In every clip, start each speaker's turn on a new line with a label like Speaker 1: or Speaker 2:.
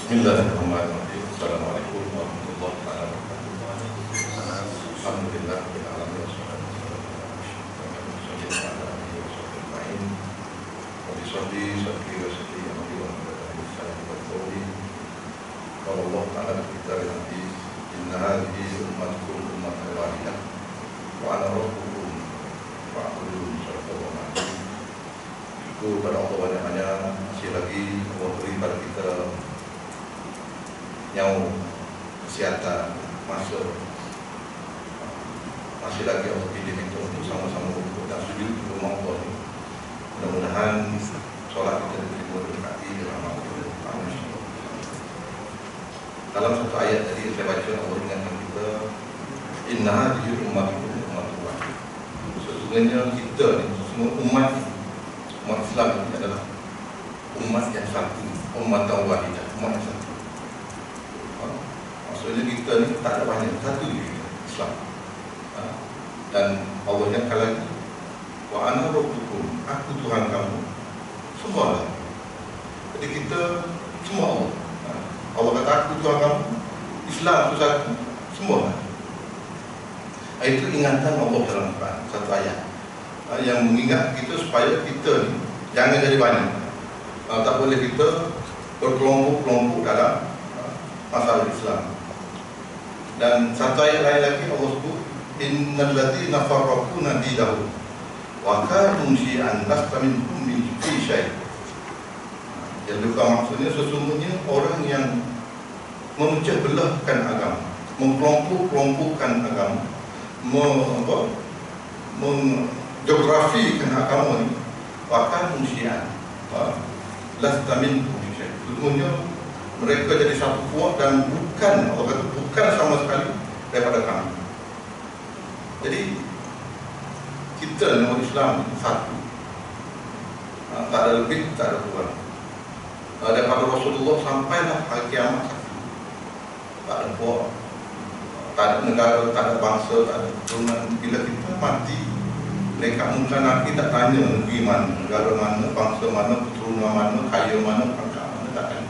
Speaker 1: Bismillahirrahmanirrahim. Assalamualaikum warahmatullahi wabarakatuh. Alhamdulillah rabbil alamin wassalatu wassalamu ala Allah Ta'ala kita nanti inna hadhihi ummatukum ummatan wahidah wa ana rabbukum fa'budun sallallahu alaihi. Syukur pada Allah banyak-banyak, masih lagi Allah beri pada kita nyawa, kesihatan, masih lagi Allah pilih kita untuk sama-sama rukuk dan sujud di rumah Allah. Mudah-mudahan sholat kita diterima berkati dalam waktu. Dalam satu ayat tadi saya baca, Allah ingatkan kita inna hadhihi ummatukum ummatan wahidah. Sesungguhnya kita ni, semua umat Islam ini adalah umat yang satu, ummatan wahidah, umat yang satu. Maksudnya kita ni tak ada banyak, satu je Islam. Dan Allah ingatkan lagi wa ana rabbukum, aku Tuhan kamu. Semualah. Jadi kita semua Allah. Allah kata aku Tuhan kamu, Islam itu satu, semua. Itu ingatan Allah dalam Quran, satu ayat yang mengingat kita supaya kita ni jangan jadi banyak. Tak boleh kita berkelompok-kelompok dalam masalah Islam. Dan satu ayat lain lagi Allah sebut innal ladzina farraqu dinahum wa kanu syi'an lasta minhum min syai'. Yang bukan maksudnya sesungguhnya orang yang memecah belahkan agama, mengkelompok-kelompokkan agama, menggeografikan agama ini, bahkan syi'an lasta minhum min syai'. Sesungguhnya mereka jadi satu kuat dan bukan sama sekali daripada kami. Jadi kita umat Islam satu, tak ada lebih, tak ada kurang. Daripada Rasulullah sampailah hari kiamat satu. Tak ada buat, tak ada negara, tak ada bangsa, tak ada keturunan. Bila kita mati, mereka muka Nabi tak tanya negeri mana, negara mana, bangsa mana, keturunan mana, kaya mana, pangkat mana, tak ada.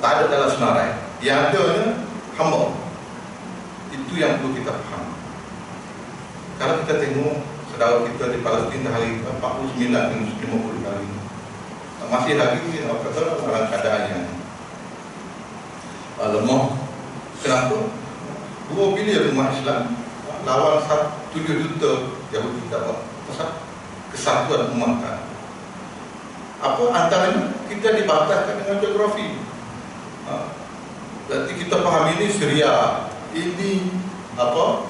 Speaker 1: Tak ada dalam senarai. Yang adanya hamba. Itu yang perlu kita faham. Kalau kita tengok saudara kita di Palestin hari 49 hingga 50 kali, masih lagi dalam keadaan yang lemah. Kenapa? 2 bilion umat Islam lawan 7 juta Yahudi dapat kesatuan umat kan. Apa antaranya kita dibataskan dengan geografi. Berarti kita faham ini Syria, ini Arab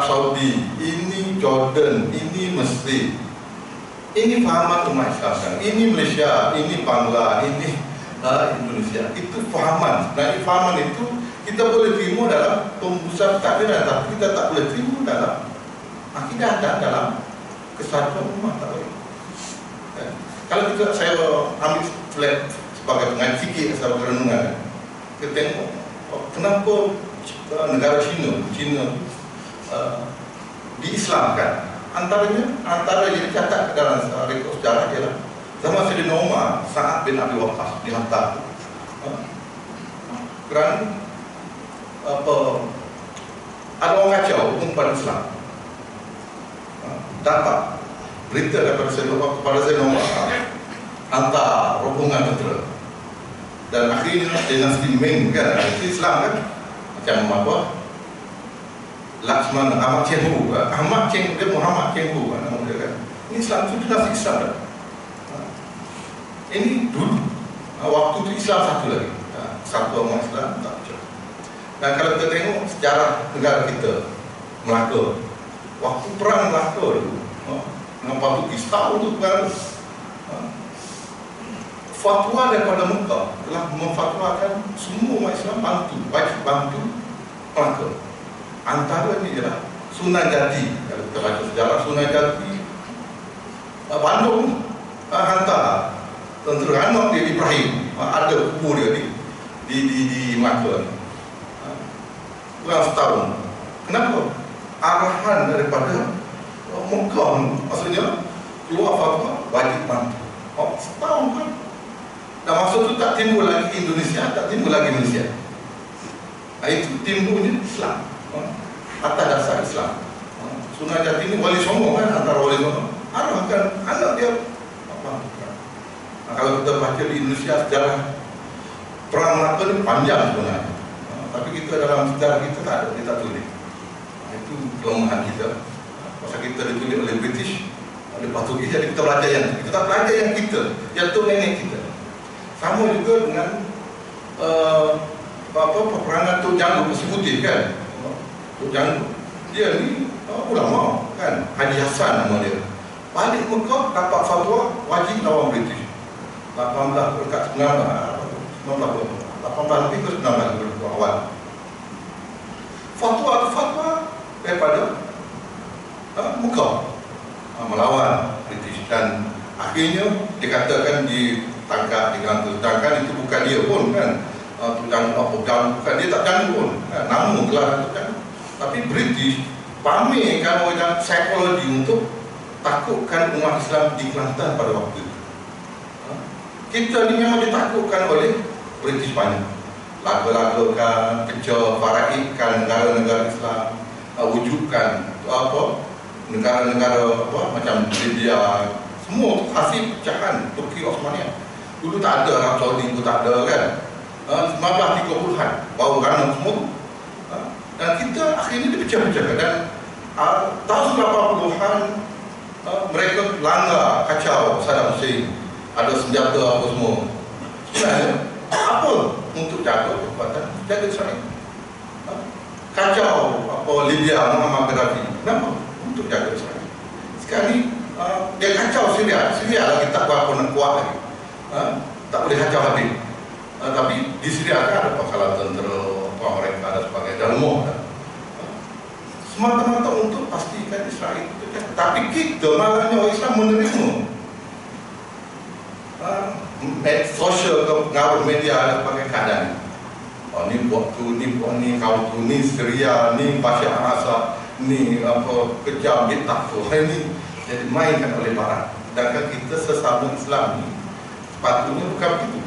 Speaker 1: Saudi, ini Jordan, ini Mesir. Ini fahaman umat Islam kan. Ini Malaysia, ini Bangla, ini Indonesia. Itu fahaman. Dan fahaman itu kita boleh terima dalam pembusaan takdiran, tapi kita tak boleh terima dalam akidah dan dalam kesatuan umat, tak boleh. Kalau saya ambil flat sebagai pengaji fikih, sebagai renungan, kita tengok kenapa negara China diislamkan. Antara yang dicatat dalam rekod sejarah ialah zaman Sayyidina Umar, Sa'ad bin Abi Waqqas dihantar kerana ada orang kacau umat Islam, dapat berita daripada Sayyidina Umar hantar rombongan tentera. Dan akhirnya dinasti Ming kan, Islam kan, macam Laksmana, Ahmad Cenghu, dia Muhammad Cenghu nama dia kan. Ini Islam itu dinasti Islam kan. Ini dulu, waktu itu Islam satu lagi, satu umat Islam tak macam. Dan kalau kita tengok sejarah negara kita, Melaka, waktu perang Melaka dulu, dengan Portugis, tahun itu perang. Fatwa daripada Mekah telah memfatwakan semua umat Islam wajib bantu Melaka. Antaranya ialah Sunan Jati. Kalau kita baca sejarah Sunan Jati, Bandung hantar tentera anak dia Ibrahim, ada kubur dia di Melaka. Kurang setahun. Kenapa? Arahan daripada Mekah, maksudnya keluar fatwa wajib bantu. Setahun kan. Dan masa itu tak timbul lagi Indonesia, tak timbul lagi Malaysia. Itu timbulnya Islam, atas dasar Islam. Sungai Jati ini Wali Songo kan, antara Wali Songo arahkan anak dia apa? Kalau kita baca di Indonesia sejarah Perang Melaka ini panjang sebenarnya, tapi kita dalam sejarah kita tak ada, kita tulis. Itu kelemahan kita. Pasal kita ditulis oleh British, oleh Portugis, jadi kita belajar yang kita tak belajar yang kita, yang tu nenek kita. Sama juga dengan peperangan Tok Janggu Pasir Putih kan. Tok Janggu dia ni ulama kan, Haji Hassan nama dia. Balik Mekah dapat fatwa wajib lawan British. 18 dekat 19 lebih ke 19 awal. Fatwa daripada Mekah melawan British, dan akhirnya dikatakan ditangkap, diganggu. Sedangkan itu bukan dia pun kan, bukan dia, tak ganggu pun, nama gelar itu kan. Tapi British pamerkan orang psikologi untuk takutkan umat Islam di Kelantan pada waktu itu. Kita ni memang ditakutkan oleh British banyak. Laga-lagakan, kejar, faraidkan negara-negara Islam, wujudkan negara-negara macam Libya, semua hasil pecahan Turki Osmania. Dulu tak ada, Arab Saudi pun tak ada kan. 1930-an baru gana semua. Dan kita akhirnya dipecah-pecahkan, dan tahun 80-an mereka langgar, kacau Saddam Hussein, ada senjata apa semua. Sebenarnya apa untuk jaga kekuatan, jaga Israel. Kacau Libya, Muammar Gaddafi, kenapa? Untuk jaga Israel. Sekali dia kacau Syria lagi tak berapa nak kuat lagi, tak boleh kacau habis. Tapi di Syria kan ada pangkalan tentera, mereka ada sebagainya, dan lemah. Semata-mata untuk pastikan Israel itu. Tapi kita malahnya orang Islam menerima sosial ke pengaruh media dan sebagainya keadaan. Ni buat tu, ni buat ni, kau tu, ni Syria, ni Bashar al-Assad, ni kejam, diktator, ni jadi mainkan oleh barat. Sedangkan kita sesama Islam ni sepatutnya bukan begitu.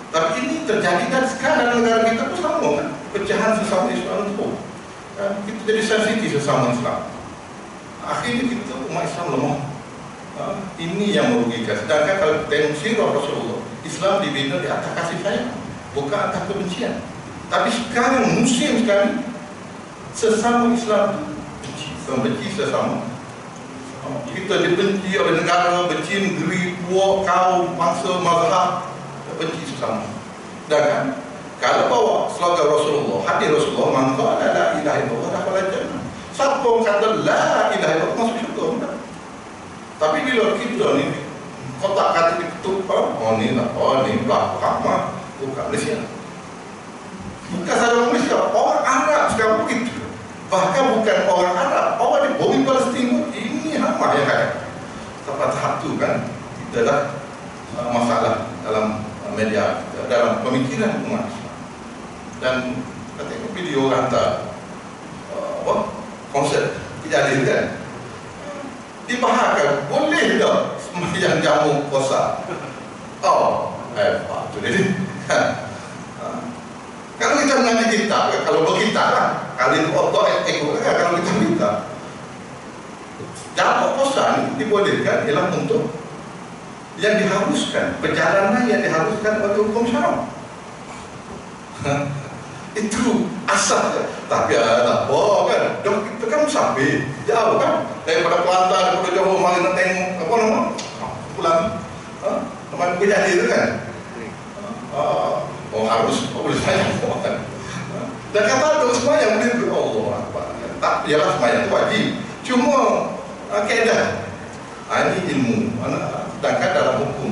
Speaker 1: Tapi ini terjadi, dan sekarang negara kita pun sama kan, pecahan sesama Islam itu. Kita jadi sensitif sesama Islam. Akhirnya kita umat Islam lemah. Ini yang merugikan. Sedangkan kalau tengok sirah Rasulullah, Islam dibina di atas kasih sayang, bukan atas kebencian. Tapi sekarang musim sekali sesama Islam itu benci sesama. Kita dibenci oleh negara, benci negeri, puak, kaum, bangsa, mazhab, benci sesama. Sedangkan kalau bawa slogan Rasulullah, hadis Rasulullah, man qala la ilaha illallah dakhala jannah. Siapa kata la ilaha illallah masuk syurga. Tapi bila kita ni kotak kata diketuk, ni Muhammad, bukan Malaysia. Bukan sahaja Malaysia, orang Arab sekarang begitu. Bahkan bukan orang Arab, orang di bumi Palestin ini hama yang kaya. Sampai tahap tu kan, kita dah masalah dalam media, dalam pemikiran umat Islam. Dan kita tengok video hantar konsert kejadian kan, dibaharkan boleh tak sembahyang jamu puasa. Tu dia. Kalau kita mengaji kitab, kalau berkitab lah, kali itu otak ekor kan, kalau kita minta jamu puasa ni dibolehkan ialah untuk yang diharuskan, perjalanan yang diharuskan oleh hukum syarak. Itu asal. Tapi tak apa kan, kita kan musafir jauh kan, daripada Kelantan, daripada Johor, mari nak tengok apa nama pulang teman kejadian itu kan. Harus boleh sayang kan. Dan kata tu semuanya boleh Allah. Tak, ialah semuanya itu wajib. Cuma kaedah ini ilmu. Sedangkan dalam hukum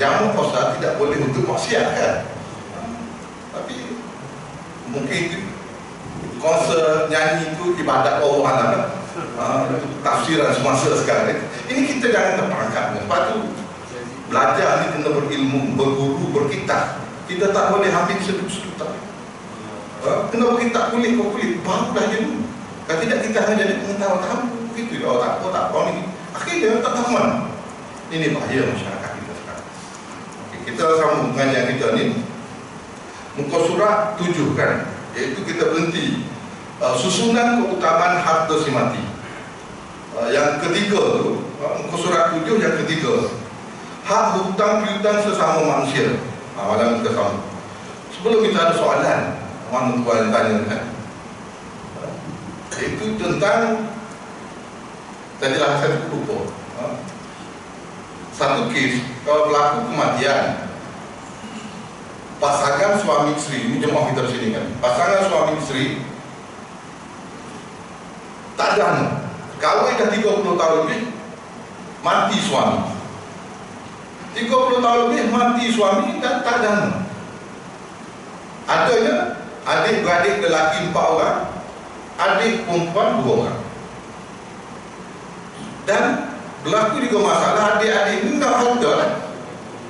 Speaker 1: jamu puasa tidak boleh untuk maksiat kan. Tapi mungkin konsert nyanyi itu ibadat Allah kan. Tafsiran semasa sekarang. Ini kita jangan terperangkap. Lepas tu belajar ni kena berilmu, berguru, berkitab. Kita tak boleh ambil sedut-sedut tak. Kena berkitab kulit ke kulit, barulah ilmu. Kalau tidak kita hanya jadi pengetahuan tahu begitu. Tak apa ni. Akhirnya tak tahu mana. Ini bahaya masyarakat kita sekarang. kita sambung pengajian kita ni, muka surat 7 kan, iaitu kita berhenti susunan keutamaan harta si mati. Yang ketiga tu, muka surat 7 yang ketiga, hak hutang piutang sesama manusia. Malam kita sambung. Sebelum kita ada soalan, mana tuan tanya kan, itu tentang tadilah saya lupa. Satu kes, kalau berlaku kematian pasangan suami isteri, ini jemaah kita di sini kan, pasangan suami isteri tak ada anak, kahwin dah 30 tahun lebih, mati suami, 30 tahun lebih mati suami dan tak ada anak. Adanya adik-beradik lelaki 4 orang, adik perempuan 2 orang. Dan berlaku juga masalah adik-adik ini tak harta lah.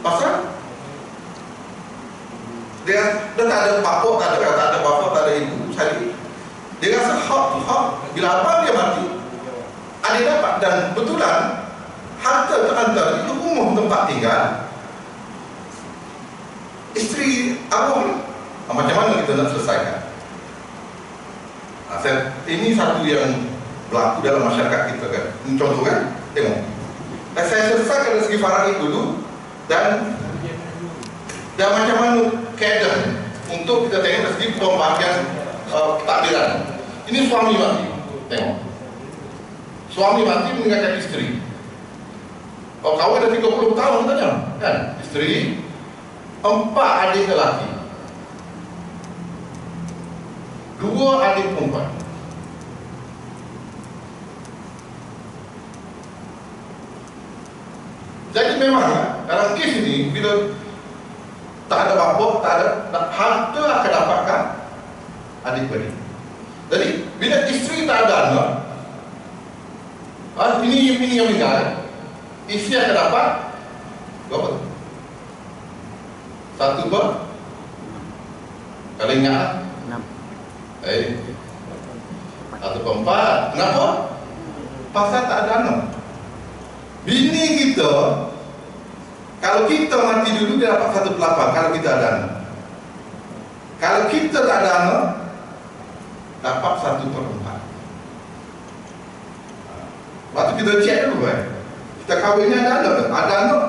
Speaker 1: Pasal dia tak ada bapak, tak ada bapak, tak ada ibu sekali. Dia rasa hak bila abang dia mati, adik dapat. Dan betulan harta terhantar itu rumah tempat tinggal isteri arwah. Macam mana kita nak selesaikan? Ini satu yang berlaku dalam masyarakat kita kan. Ini contoh kan? Tengok. Saya selesaikan dari segi faraid dulu dan macam mana keadaan untuk kita tengok dari segi pembahagian takdiran. Ini suami mati. Tengok. Suami mati meninggalkan isteri. Kalau kahwin dah 30 tahun katanya, kan? Isteri, 4 adik lelaki, 2 adik perempuan. Jadi memang dalam kes ini, bila tak ada bapak, tak ada harta akan dapatkan adik-beradik. Jadi bila isteri tak ada anak, ini yang meninggal, isteri akan dapat berapa? 1 per? Kalau ingat 6. 1 per 4. Kenapa? Pasal tak ada anak. Bini kita, kalau kita mati dulu, dia dapat 1 per 8 kalau kita ada anak. Kalau kita tak ada anak, dapat 1 per 4. Waktu kita cek dulu kita kahwinnya ada anak. Ada anak.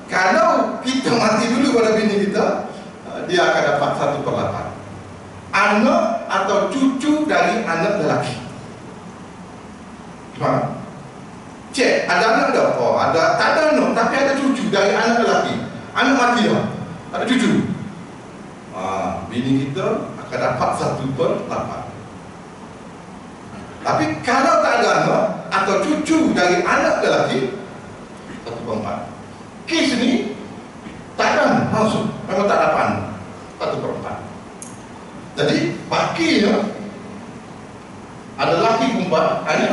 Speaker 1: Kalau kita mati dulu pada bini kita, dia akan dapat 1 per 8. Anak atau cucu dari anak lelaki. Faham? Cek, ada anak tak? Oh, ada, tak ada anak, tapi ada cucu dari anak lelaki. Anak mati lah, ada cucu. Bini kita akan dapat 1 per 8. Tapi kalau tak ada anak atau cucu dari anak lelaki, 1 per 4. Kes ni tak ada langsung, memang tak dapat 1 per 4. Jadi bakinya ada lelaki perempuan, ini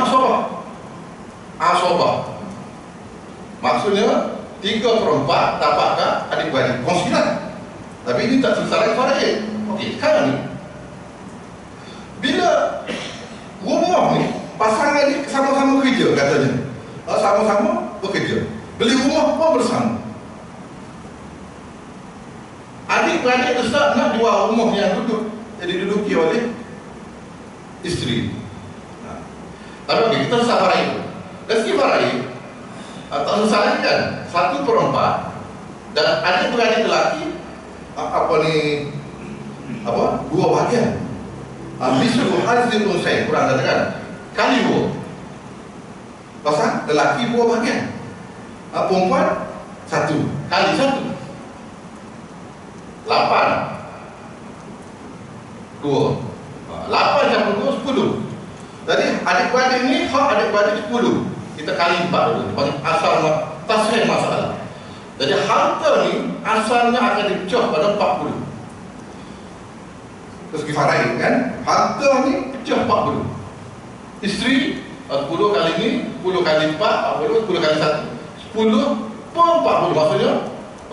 Speaker 1: asobah. Maksudnya 3 per 4 dapatkan adik-beradik kongsian. Tapi ini tak selesai faraid. Okey, sekarang ni bila rumah ni pasangan ni sama-sama kerja katanya, sama-sama bekerja, beli rumah pun bersama. Adik-beradik besar nak jual rumah yang duduk, jadi duduki oleh isteri. Tapi okey, kita selesai faraid. Dari segi faraid, tak selesai kan 1 per 4. Dan adik-beradik lelaki dua bahagian. Mislu hazil unsay, kurang katakan kali 2. Pasal lelaki 2 bahagian, perempuan 1 kali 1, 8 2. 8 campur 2 10. Jadi adik-beradik ni hak adik-beradik 10. Kita kali 4 dulu. Asal tasrih masalah. Jadi harta ni asalnya akan dipecah pada 40. Dari segi faraid kan, harta ni pecah 40. Isteri 10 kali ni, 10 kali 4, 40, 10 kali 1, 10 per 40. Maksudnya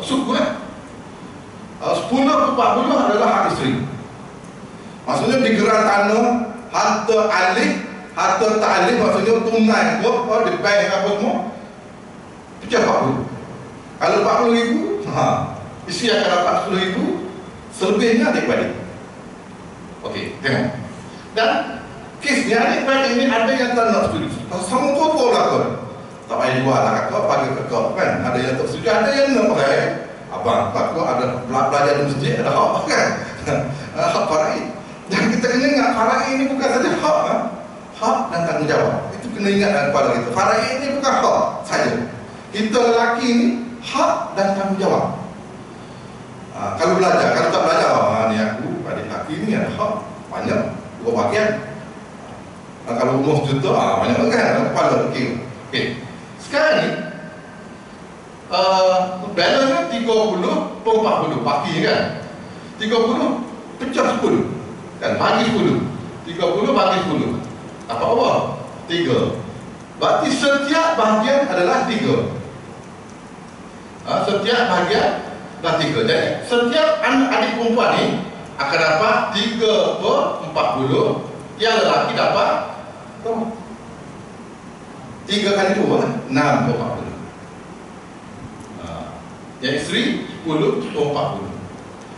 Speaker 1: suku 10 per 40 adalah hak isteri. Maksudnya di geran tanah, harta alih, harta ta'alih, maksudnya tunai, di bank apa semua, pecah 40. Kalau 40,000, isteri akan dapat 10,000, selebihnya adik-beradik. Okey, tengok. Dan kes ni adik-beradik ni ada yang tak nak setuju. Sama tua-tua lah kau. Tak payah jual lah kakak, bagi kakak kan. Ada yang tak setuju, ada yang nak pakai. Abang, kakak ada belajar di masjid, ada hak kan. Hak faraid. Dan kita kena ingat, faraid ni bukan saja hak. Hak dan tanggungjawab. Itu kena ingat dalam kepala kita. Faraid ni bukan hak saja. Kita lelaki ni, hak dan tanggungjawab. Kalau belajar, kalau tak belajar, ni aku, adik lelaki ni ada hak. Banyak, 2 bahagian. Kalau umur sejuta, banyak kan, kepala fikir. Okey. Sekarang ni balance ni 30 per 40 baki kan. 30 pecah 10 dan bagi 10. 30 bagi 10. Apa? 3. Berarti setiap bahagian adalah 3. Setiap bahagian adalah 3. Jadi setiap adik perempuan ni akan dapat 3 per 40. Yang lelaki dapat 3 kali 2 6 per 40. Yang isteri 10 per 40.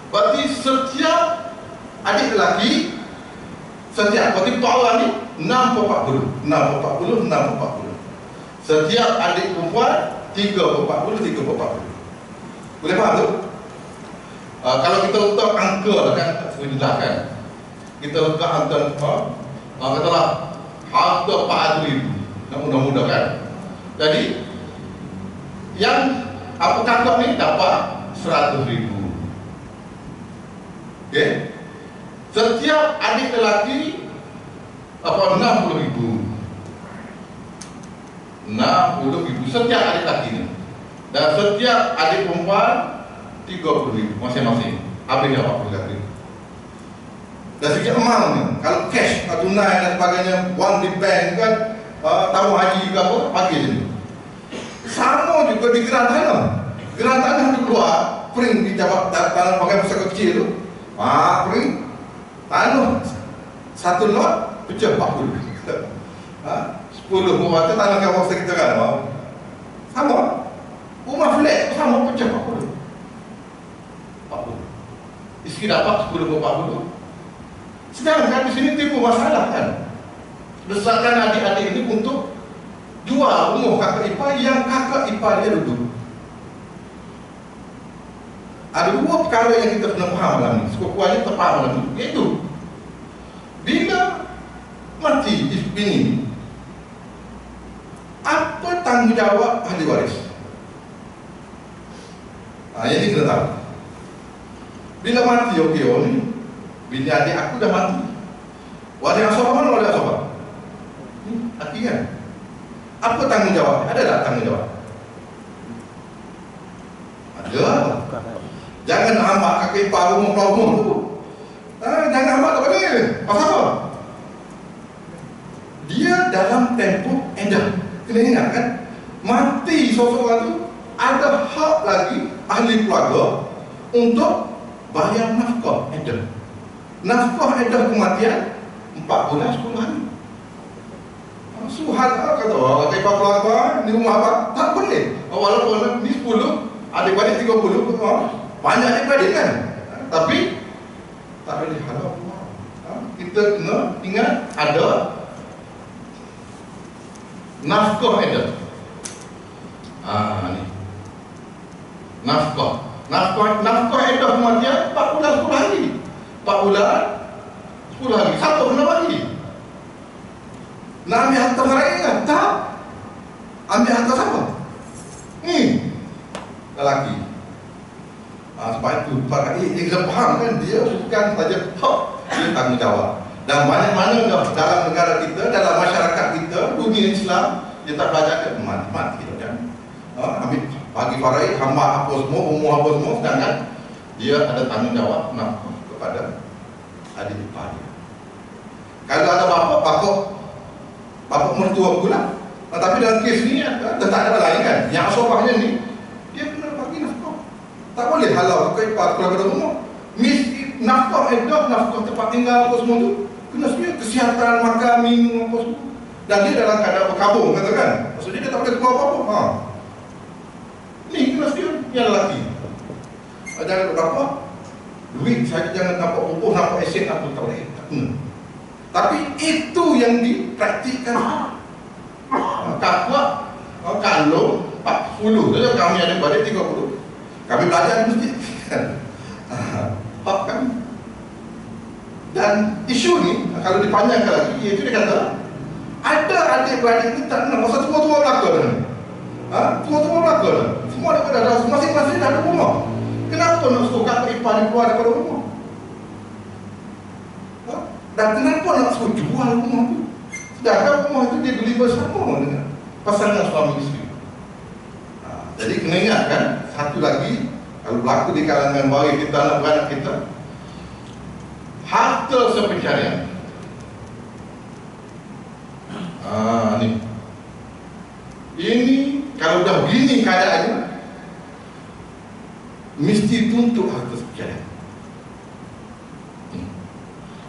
Speaker 1: Berarti setiap adik lelaki, berarti power ni 6 per 40. 6 per 40, 6 per 40. Setiap adik perempuan 3 per 40, 3 per 40. Boleh faham tu? Kalau kita letak angka lah kan, saya jelaskan. Kita letak angka katalah harga 400,000. Mudah-mudah kan. Jadi yang apa kakak ni dapat 100,000. Okey. Setiap adik lelaki dapat 60,000. 60,000 setiap adik lelaki ni. Dan setiap adik perempuan 30,000 masing-masing. Habis 40,000. Dan segi amount ni, kalau cash atau tunai dan sebagainya, wang di bank kan, tamu haji ke apa, pagi je ni. Sama juga di geran tanah. Geran tanah tu keluar, print di tanah pakai pusaka kecil tu. Print. Tanah. Satu lot, pecah 40. 10 rumah tu tanah kawasan kita kan. Sama. Rumah flat sama, pecah 40. 40. Isteri dapat 10 per 40. Sedangkan di sini timbul masalah kan. Desakan adik-adik ini untuk jual rumah kakak ipar yang kakak ipar dia duduk. Ada 2 perkara yang kita kena faham dalam ni. Sekukuannya terfaham dalam ni. Iaitu bila mati bini, apa tanggungjawab ahli waris? Yang ni kena tahu. Bila mati ni, bini adik aku dah mati. Wali asbab mana wali asbab? Aki kan? Apa tanggungjawab? Ada tak tanggungjawab? Ada. Jangan hambak kaki ipar rumah tu. Jangan hambak tak boleh. Pasal apa? Dia dalam tempoh edah. Kena ingat kan? Mati seseorang tu, ada hak lagi ahli keluarga untuk bayar nafkah edah. Nafkah edah kematian 4 bulan 10 hari. Suhan kata orang ipar keluarga di rumah apa? Tak boleh. Walaupun ni 10, adik-adik 30, banyak adik-adik kan. Tapi tak boleh halal. Kita kena ingat ada nafkah edah. Ni. Nafkah edah kematian 4 bulan 10 hari. 4 bulan 10 hari. Siapa kena bagi? Nak ambil harta mereka kan? Tak. Ambil harta siapa? Lelaki. Sebab itu dia kena faham kan, dia bukan saja hak, dia tanggungjawab. Dan mana-mana dalam negara kita, dalam masyarakat kita, dunia Islam, dia tak belajar ke mati kita kan. Ambil bagi faraid, hamba apa semua, umur apa semua, sedangkan dia ada tanggungjawab nafkah kepada adik ipar dia. Kalau ada bapa mertua pula. Tapi dalam kes ni tak ada lain kan. Yang asbabnya ni dia kena bagi nafkah. Tak boleh halau ke ipar keluarga rumah. Nafkah edah, nafkah tempat tinggal apa semua tu kena sedia, kesihatan, makan, minum apa semua. Dan dia dalam keadaan berkabung katakan. Maksudnya dia tak boleh keluar apa-apa. Ni kena sedia yang lelaki. Jangan dapat duit saja, jangan dapat pupuk, dapat aset, apa tak boleh. Tapi itu yang dipraktikkan. Kakak kalau 40 saja, kami ada pada 30. Kami belajar di masjid kan. Kan? Dan isu ni kalau dipanjangkan lagi, iaitu dia kata ada adik-beradik kita nak masa tua-tua belakang. Tua-tua belakang. Semua ada masing-masing ada rumah. Kenapa nak suruh kakak ipar dia keluar daripada rumah? Dan kenapa nak suruh jual rumah tu? Sedangkan rumah itu dia beli bersama dengan pasangan suami isteri. Jadi kena ingat kan, satu lagi, kalau berlaku di kalangan bayi kita, anak beranak kita, harta sepencarian. Ni. Ini kalau dah begini keadaannya, mesti tuntut harta sepencarian.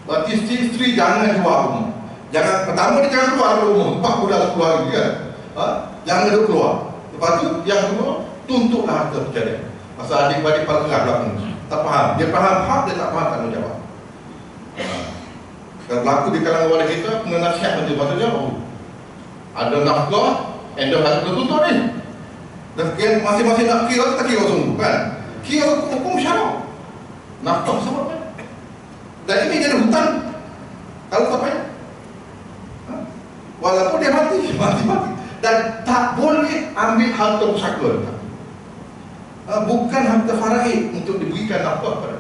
Speaker 1: Berarti isteri jangan jual rumah. Pertama dia jangan keluar dari rumah, 4 bulan keluar lagi kan. Jangan dia keluar. Lepas tu yang kedua, tuntutlah harta sepencarian. Pasal adik-adik pada belakang tak faham. Dia faham hak, dia tak faham tanggungjawab. Kalau berlaku di kalangan warga kita, kena nasihat macam maksudnya, ada nafkah, anda harus tuntut ni. Dan masing-masing nak kira, kita kira sungguh kan. Kira hukum syarak. Nafkah sama kan. Dan ini jadi hutang. Kalau tak payah. Walaupun dia mati. Dan tak boleh ambil harta pusaka. Bukan harta faraid untuk diberikan nafkah kepada.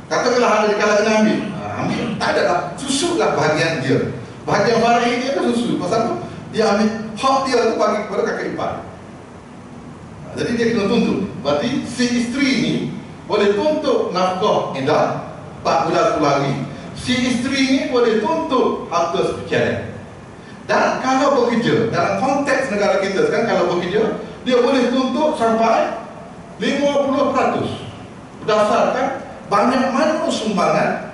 Speaker 1: Katakanlah ada di kalangan ambil. Ambil, tak ada lah. Susutlah bahagian dia. Bahagian faraid dia tu susut. Pasal tu, dia ambil hak dia tu bagi kepada kakak ipar. Jadi dia kena tuntut. Berarti si isteri ni boleh tuntut nafkah indah 4 bulan lagi. Si isteri ni boleh tuntut harta sepencarian. Dan kalau bekerja dalam konteks negara kita sekarang, kalau bekerja dia boleh tuntut sampai 50% berdasarkan banyak mana sumbangan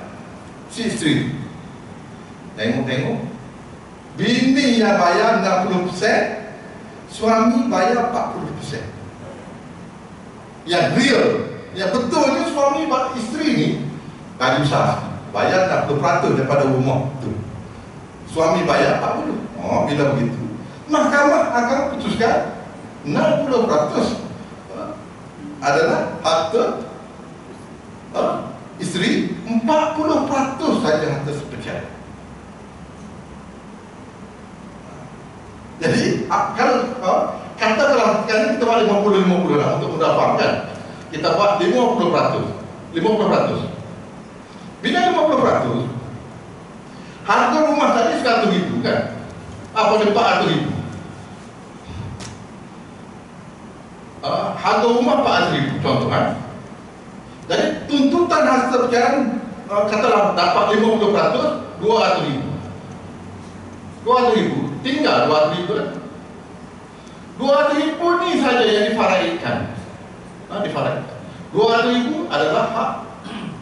Speaker 1: si isteri. Tengok bini yang bayar 60%, suami bayar 40%. Yang real, yang betulnya suami isteri ni gaji besar, bayar 60% daripada rumah tu. Suami bayar 40%. Bila begitu, mahkamah akan putuskan 60% adalah harta isteri, 40% saja harta sepencarian. Jadi kalau katakanlah kita buat 50-50 lah untuk mudah faham kan. Kita buat 50%. Bila 50%, harga rumah tadi 100,000 kan? Apa dia 400,000? Harga rumah 400,000 contoh kan? Jadi tuntutan harta sepencarian katalah dapat 50%, 200,000. 200,000 tinggal 200,000 kan? 200,000 ni saja yang difaraidkan. 200,000 adalah hak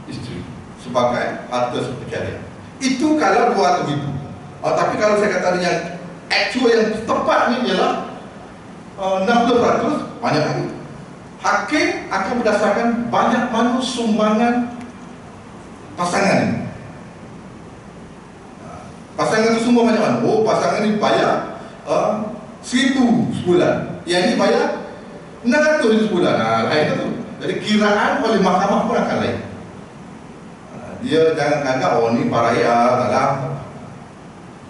Speaker 1: isteri sebagai harta sepencarian. Itu kalau 200,000. Tapi kalau saya kata yang actual yang tepat ni ialah 60%, banyak lagi. Hakim akan berdasarkan banyak mana sumbangan pasangan ni. Pasangan itu semua banyak mana? Pasangan ni bayar 1,000 sebulan. Yang ni bayar 600 sebulan. Lain tu. Jadi kiraan oleh mahkamah pun akan lain. Dia jangan anggap ni paraya dalam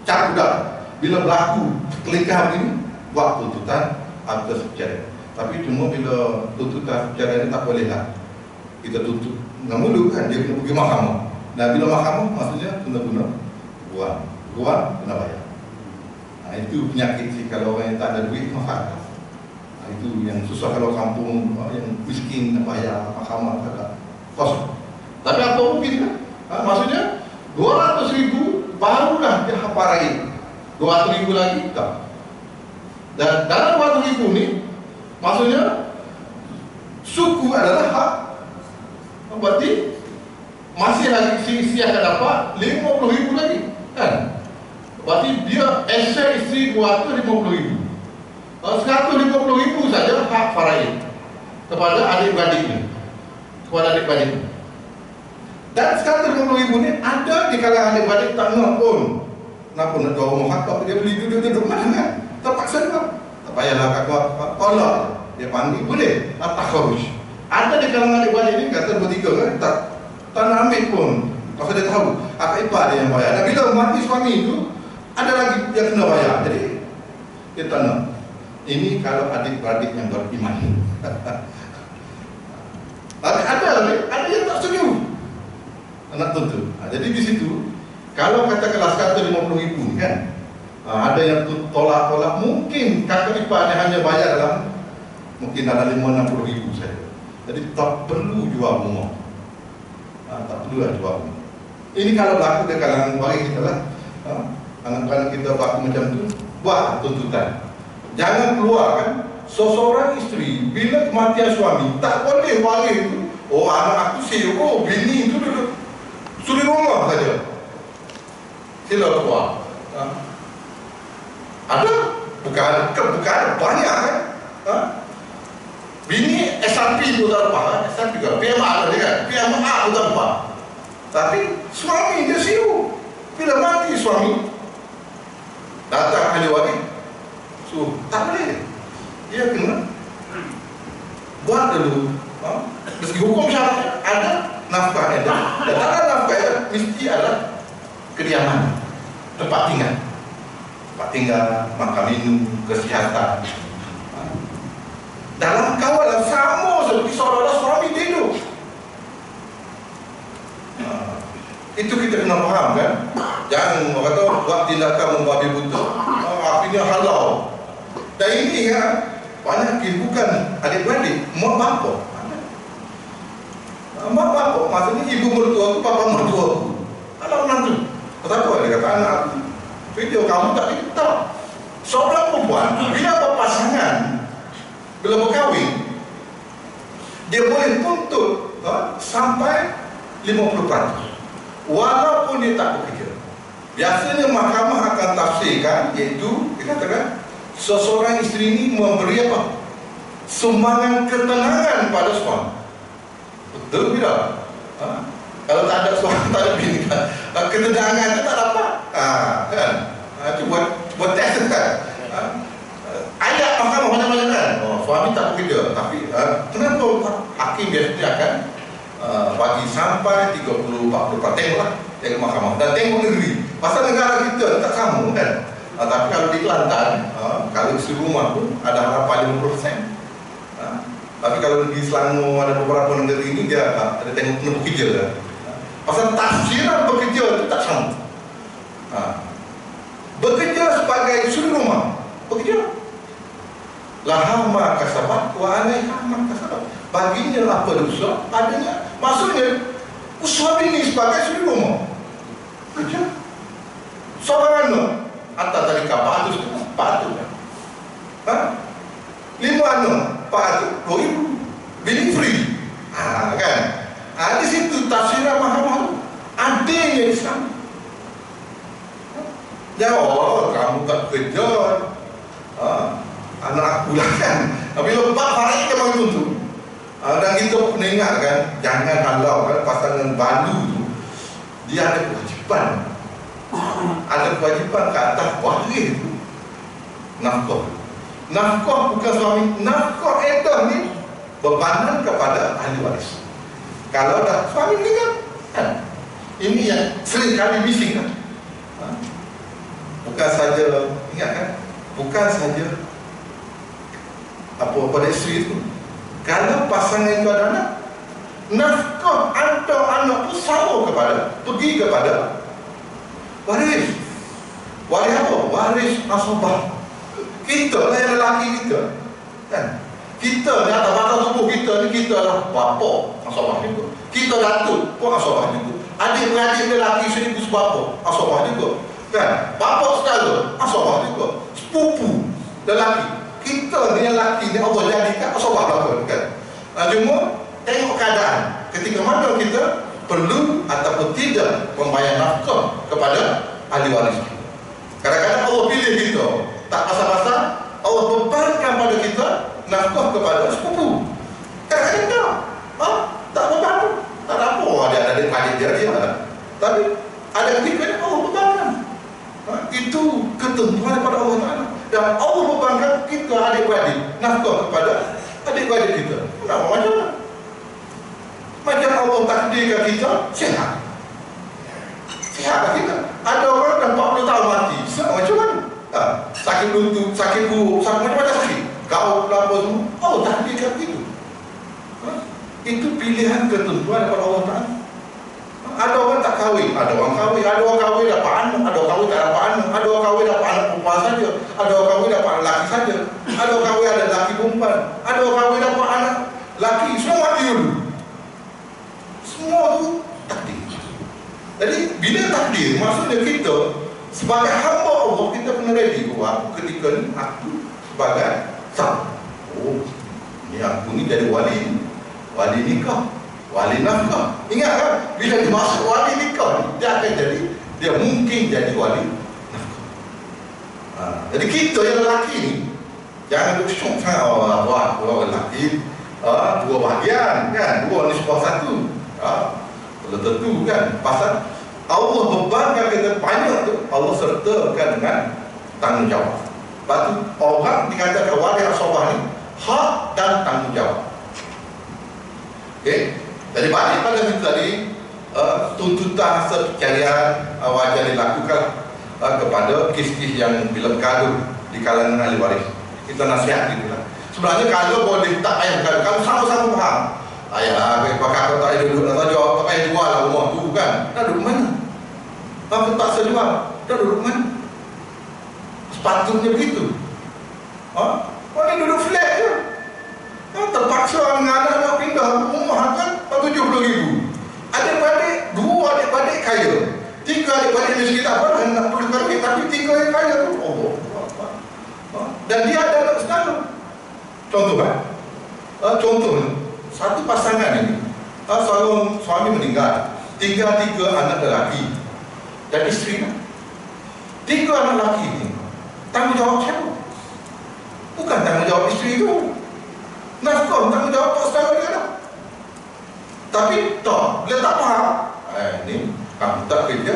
Speaker 1: cap budak. Bila berlaku kelikahan begini, buat tuntutan harta sepencarian. Tapi cuma bila tuntutan sepencarian ni tak boleh lah kita tuntut dengan mulut kan, dia kena pergi mahkamah. Dan bila mahkamah maksudnya kena buat kena bayar. Itu penyakit sih kalau orang yang tak ada duit mahkamah. Itu yang susah kalau kampung yang miskin nak bayar mahkamah tak ada kosong. Tapi apa mungkin kan? Maksudnya 200,000 barulah dia haparai. 200,000 lagi tak. Dan dalam 200,000 ni maksudnya suku adalah hak. Berarti masih lagi si akan dapat 50,000 lagi kan? Berarti dia aset isteri 250,000. 150,000 saja hak faraid. kepada adik-beradiknya, kepada adik-beradiknya. Dan 150,000 ni ada di kalangan adik-beradik tak nak pun. Kenapa nak jual rumah kakak? Dia beli duduk mana kan? Terpaksa juga. Tak payahlah kakak tolak. Dia panggil boleh. Atas kau. Ada di kalangan adik-beradik ni kata bertiga kan? Tak nak ambil pun. Pasal dia tahu akak ipar dia yang bayar. Dan bila mati suami tu, ada lagi yang kena bayar. Jadi dia tak nak. Ini kalau adik-beradik yang beriman. Tapi ada yang tak setuju. Nak tuntut. Jadi di situ, kalau katakanlah 150,000 kan, ada yang tolak-tolak, mungkin kakak ipar dia hanya bayar dalam mungkin ada 50-60,000 saja. Jadi tak perlu jual rumah. Tak perlu lah jual rumah. Ini kalau berlaku di kalangan baik kita lah, anak-anak kita berlaku macam tu, buat tuntutan. Jangan keluar kan, seseorang isteri bila kematian suami tak boleh waris itu. Oh, anak aku CEO, bini itu duduk suri rumah saja. Sila keluar. Ada? Bukan banyak kan? Bini SRP pun tak lupa. SRP kan? PMA ada kan? PMA pun tak lupa. Tapi suami dia siu. Bila mati suami, datang ahli waris. So, tak boleh. Dia kena buat dulu. Meski hukum syarat ada nafkah ada. Dan tak ada nafkah ada, mesti ada kediaman, tempat tinggal, makan minum, kesihatan. Dalam kawalan sama seperti seolah-olah suami dia hidup. Itu kita kena faham kan. Jangan kata buat tindakan membabi buta. Akhirnya halau. Dan ini kan banyak bukan adik-beradik, mak bapak. Mak bapak maksudnya ibu mertua aku, bapa mertua aku. Kalau menantu, kenapa dia kata anak aku? Video kamu tak diketahui. Seorang perempuan bila berpasangan, bila berkahwin, dia boleh tuntut sampai 50%, walaupun dia tak bekerja. Biasanya mahkamah akan tafsirkan, iaitu dia katakan seseorang isteri ini memberi apa? Sumbangan ketenangan pada suami. Betul tidak? Kalau tak ada suami, tak ada bini, ketenangan itu tak dapat. Kan? Buat test kan? Ayat mahkamah macam-macam kan? Suami tak bekerja, tapi kenapa hakim biasanya akan bagi sampai 30-40%? Tengoklah, tengok mahkamah dan tengok negeri. Pasal negara kita tak sama kan? Tapi kalau di Kelantan, kalau isi rumah pun ada harapan 50%. Tapi kalau di Selangor ada beberapa negeri ini dia ada tengok kena bekerja kan? Pasal tafsiran bekerja itu tak sama. Bekerja sebagai suri rumah, bekerja. Lahama kasabat wa alaiha ma kasabat. Baginya apa dosa, padanya. Maksudnya usaha ini sebagai suri rumah, kerja. Seorang atas tadi kapal itu patut kan? 5 patut 2,000 billing free. Kan? Di situ tafsiran mahkamah adanya Islam. Jawab, kamu tak kerja. Anak aku lah kan. Bila bab hari kita bagi tuntut. Dan kita kena ingat kan, jangan halau kan pasangan baru tu. Dia ada kewajipan. Ada kewajipan ke atas waris tu. Nafkah. Nafkah bukan suami. Nafkah edah ni bebanan kepada ahli waris. Kalau dah suami meninggal kan? Ini yang sering kali bising kan? Bukan saja, ingat kan? Bukan saja apa pada isteri itu. Kalau pasangan itu ada anak, nafkah atau anak itu sama pergi kepada waris. Waris apa? Waris asabah. Kita lah yang lelaki kita kan? Kita ni atas batas tubuh kita ni, kita lah bapa asabah juga. Kita datuk pun asabah juga. Adik-beradik lelaki sendiri sebapa asabah juga kan? Bapa saudara asabah juga. Sepupu lelaki, kita ni lelaki ni Allah jadikan asabah belakang kan? Cuma tengok keadaan ketika mana kita perlu ataupun tidak membayar nafkah kepada ahli waris. Kadang-kadang Allah pilih kita, tak pasal-pasal Allah bebankan pada kita nafkah kepada sepupu. Kadang-kadang tak. Tak apa-apa. Tak ada apa. Ada adik-adik dia. Tapi ada ketika Allah bebankan. Itu ketentuan daripada Allah Ta'ala. Dan Allah bebankan kita adik-adik nafkah kepada adik-adik kita. Kenapa macam mana? Macam Allah takdirkan kita sihat. Sihat kita. Ada orang dah 40 tahun mati. Macam mana? Sakit lutut, sakit buruk, macam-macam sakit. Kau apa semua. Allah takdirkan itu. Itu pilihan ketentuan daripada Allah Ta'ala. Ada orang tak kahwin, ada orang kahwin dapat anak, ada orang kahwin tak dapat anak, ada orang kahwin dapat anak perempuan saja, ada orang kahwin dapat anak lelaki saja, ada orang kahwin ada lelaki perempuan, ada orang kahwin dapat anak lelaki, semua mati dulu. Semua tu takdir. Jadi bila takdir, maksudnya kita sebagai hamba Allah, kita kena ready bahawa ketika ni aku sebagai sah. Oh, ni aku ni jadi wali nikah, wali nafkah. Ingat kan, bila dia masuk wali nikah ni, dia akan jadi, dia mungkin jadi wali nafkah. Jadi kita yang lelaki ni jangan duk syok sangat orang lelaki dua bahagian kan, dua ni sebuah satu. Belum tentu kan, pasal Allah bebankan kita banyak tu, Allah sertakan dengan tanggungjawab. Lepas tu orang dikatakan wali asabah ni hak dan tanggungjawab. Okey, jadi balik pada itu tadi, tuntutan hasil pencarian wajar dilakukan kepada kes-kes yang bila bergaduh di kalangan ahli waris. Kita nasihat gitulah. Sebenarnya kalau boleh tak payah bergaduh, kalau sama-sama faham. Ayah, pakar kau tak duduk nak jawab, tak payah jual lah rumah tu kan. Dah duduk mana? Apa tak sejual? Dah duduk mana? Sepatutnya begitu. Boleh duduk flat je. Terpaksa dengan anak nak pindah rumah kan 70,000. Adik-adik, 2 adik-adik kaya, 3 adik-adik miskin tak apa nak perlu kahwin, tapi 3 yang kaya tu dan dia ada anak saudara. Contoh kan? Contoh satu pasangan ini, seorang suami meninggal, 3 anak lelaki dan isteri. 3 anak lelaki ini tanggungjawab siapa? Bukan tanggungjawab isteri itu. Nafkah tanggungjawab tak saudara dia dah. Tapi tak, bila tak faham, ni kamu tak kerja,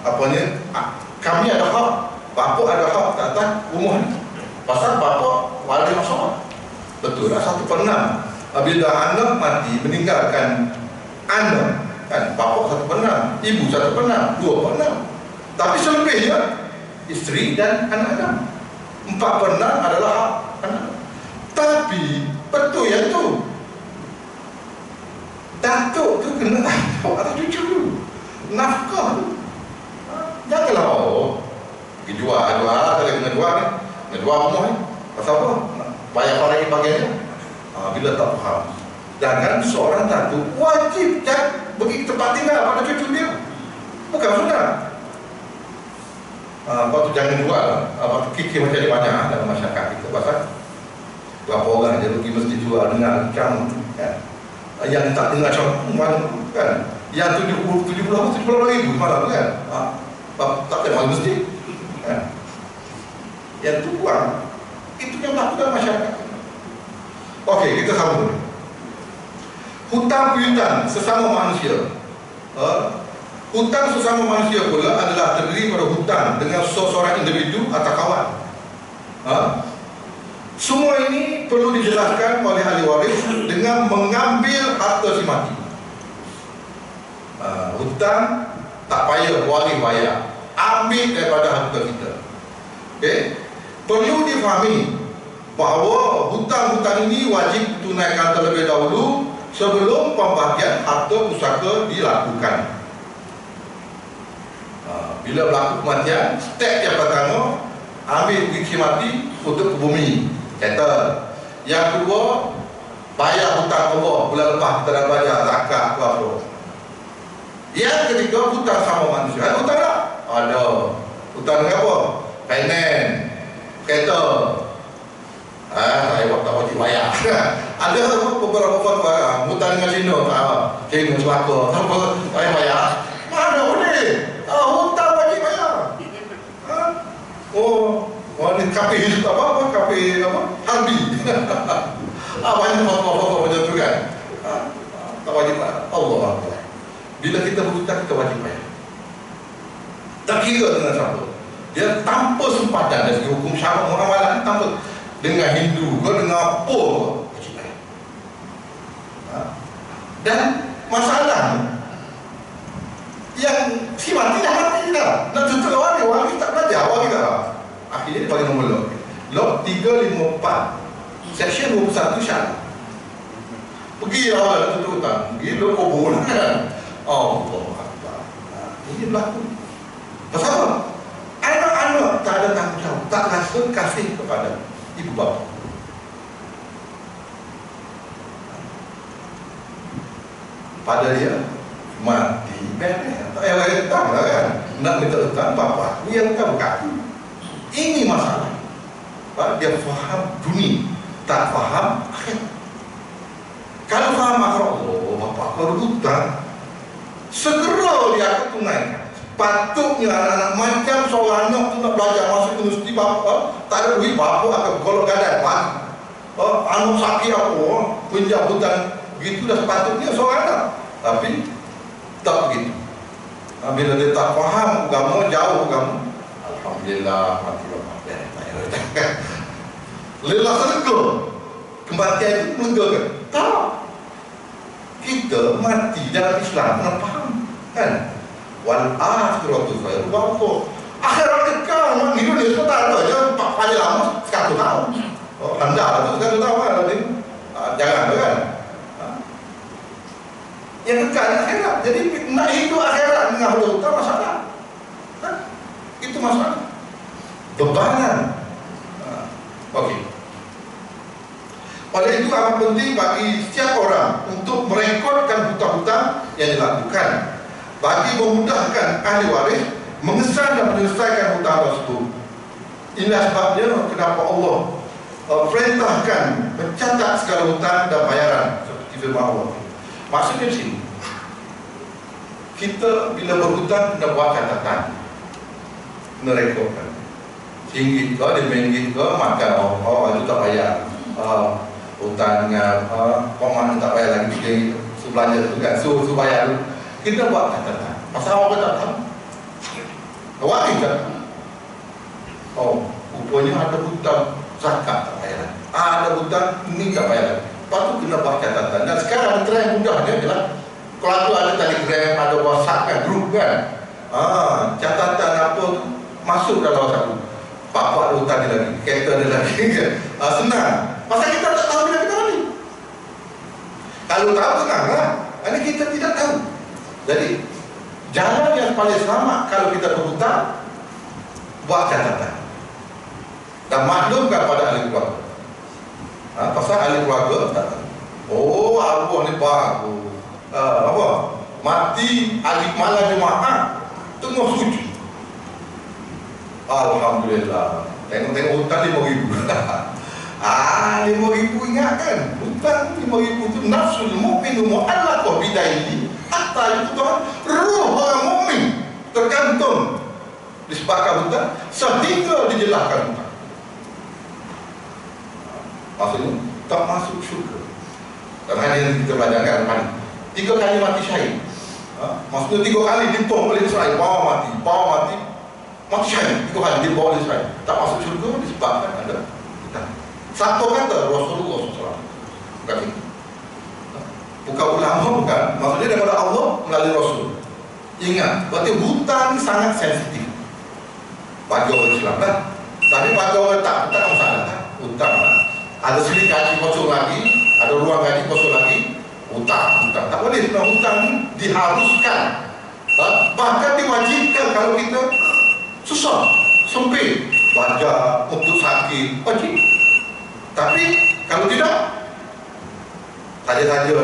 Speaker 1: apanya, kami ada hak, bapa ada hak atas rumah ni. Pasal bapa wali asabah. Betul lah, 1/6. Bila anak mati meninggalkan anak kan, bapa 1/6, ibu 1/6, 2/6. Tapi selebihnya isteri dan anak-anak. 4/6 adalah hak anak. Tapi betul yang tu, datuk tu kena atau cucu tu nafkah tu. Janganlah jual kalau kena jual ni, nak jual rumah ni pasal apa? Bayar farai bagiannya. Bila tak faham, jangan seorang datuk wajib bagi tempat tinggal pada cucu dia, bukan sudah. Lepas tu jangan jual. Lepas tu kikir macam ni banyak dalam masyarakat kita. Pasal berapa orang je pergi mesti jual dengan macam kan? Yang tak dengar macam kan? Yang 70 ribu malam kan? Tak kenal mesti kan? Yang tu kurang. Itu yang berlaku dalam masyarakat. Okey, kita sambung. Hutang piutang sesama manusia. Hutang sesama manusia pula adalah terdiri pada hutang dengan seorang individu atau kawan. Semua ini perlu dijelaskan oleh ahli waris dengan mengambil harta si mati. Hutang tak payah waris bayar, ambil daripada harta kita. Okey, perlu difahami bahawa hutang-hutang ini wajib ditunaikan terlebih dahulu sebelum pembahagian harta pusaka dilakukan. Bila berlaku kematian, step yang pertama, ambil bukti mati untuk ke bumi, settle. Yang kedua, bayar hutang Allah. Bulan lepas kita dah bayar zakat apa. Yang ketiga, hutang sama manusia. Ada hutang tak? Ada. Hutang dengan apa? Finance, kereta. Saya tak wajib bayar. Ada beberapa barang hutang dengan Cina, Cina celaka, saya bayar. Mana boleh? Hutang wajib bayar. Ni kafe apa kafe apa Harbi. Banyak foto-foto macam tu kan. Tak wajib Allah Akbar. Bila kita berhutang kita wajib bayar. Tak kira dengan siapa. Dia tanpa sempadan dari segi hukum syarak muamalah, tanpa dengan Hindu ke dengan apa wajib bayar. Dan masalah yang si mati dah. Nak tutup orang ni tak belajar orang kita. Akhirnya dia bagi nombor log 354 section 21 syarat. Pergi awal tutup hutang, pergi lo kubur kan. Allah Akbar. Ini berlaku. Pasal apa? Anak-anak tak ada tanggungjawab, tak rasa kasih kepada ibu bapa. Pada dia mati beres. Tak payah hutang lah kan. Nak minta hutang bapa aku yang hutang bukan. Ini masalah. Dia faham dunia, tak faham akhirat. Kalau faham akhirat, oh bapa aku ada hutang, segera dia akan tunaikan. Patutnya anak-anak macam seorang anak tu nak belajar masuk universiti, bapa tak ada duit, bapa akan golok gadai bagi. Anak sakit apa, pinjam hutang, begitu dah sepatutnya seorang anak. Tapi tak begitu. Bila dia tak faham agama, jauh agama, alhamdulillah mati bapa. Lelah lega. Kematian itu melegakan. Tak. Kita mati dalam Islam nak faham kan? Wal akhiratu khairu wa abqa. Akhirat kekal. Hidup ni semua tak ada je. Paling lama 100 tahun. Anda tu 100 tahun kan? Jangan kan? Yang kekal akhirat. Jadi nak hidup akhirat dengan hutang masalah. Itu masalah. Bebanan. Okey. Oleh itu amat penting bagi setiap orang untuk merekodkan hutang-hutang yang dilakukan bagi memudahkan ahli waris mengesan dan menyelesaikan hutang tersebut. Inilah sebabnya kenapa Allah perintahkan mencatat segala hutang dan bayaran seperti firman Allah. Maksudnya di sini, kita bila berhutang kena buat catatan, kena rekodkan. RM1 ke, RM5 ke, makan itu tak bayar. Hutang dengan mana tak bayar lagi RM3 belanja tu kan, suruh bayar tu. Kita buat catatan. Pasal apa tak tahu? Awak tak? Rupanya ada hutang zakat tak bayar. Ada hutang ini tak bayar. Lepas tu kena buat catatan. Dan sekarang antara yang mudahnya adalah kalau tu ada Telegram, ada WhatsApp kan, grup kan. Catatan apa tu masuk dalam WhatsApp tu. Bapak ada hutang dia lagi, kereta dia lagi kan. Senang. Pasal kita tak tahu bila kita mati. Kalau tahu senang lah. Ini kita tidak tahu. Jadi jalan yang paling selamat kalau kita berhutang, buat catatan dan maklumkan pada ahli keluarga. Pasal ahli keluarga tak tahu. Arwah ni bagus. Mati hari malam Jumaat tengah sujud. Alhamdulillah. Tengok hutang RM5,000. RM5,000 ingat kan? Hutang RM5,000 tu nafsul mu'minu mu'allaqah bidaini hatta yuqdah. Ruh orang mukmin tergantung disebabkan hutang sehingga dijelaskan hutang. Maksudnya tak masuk syurga. Dan hanya kita belajar kan 3 kali mati syahid. Maksudnya 3 kali dipom oleh Israel, bawa mati syahid 3 kali dibawa oleh Israel. Tak masuk syurga disebabkan ada hutang. Satu kata Rasulullah SAW. Bukan ulama, bukan. Maksudnya daripada Allah melalui Rasul. Ingat, berarti hutang ni sangat sensitif bagi orang Islam kan. Tapi bagi orang tak masalah kan. Hutang lah. Ada sini gaji kosong lagi, ada ruang gaji kosong lagi, hutang. Tak boleh sebenarnya hutang ni diharuskan. Bahkan diwajibkan kalau kita susah, sempit, belajar, untuk sakit, wajib. Tapi kalau tidak, saja-saja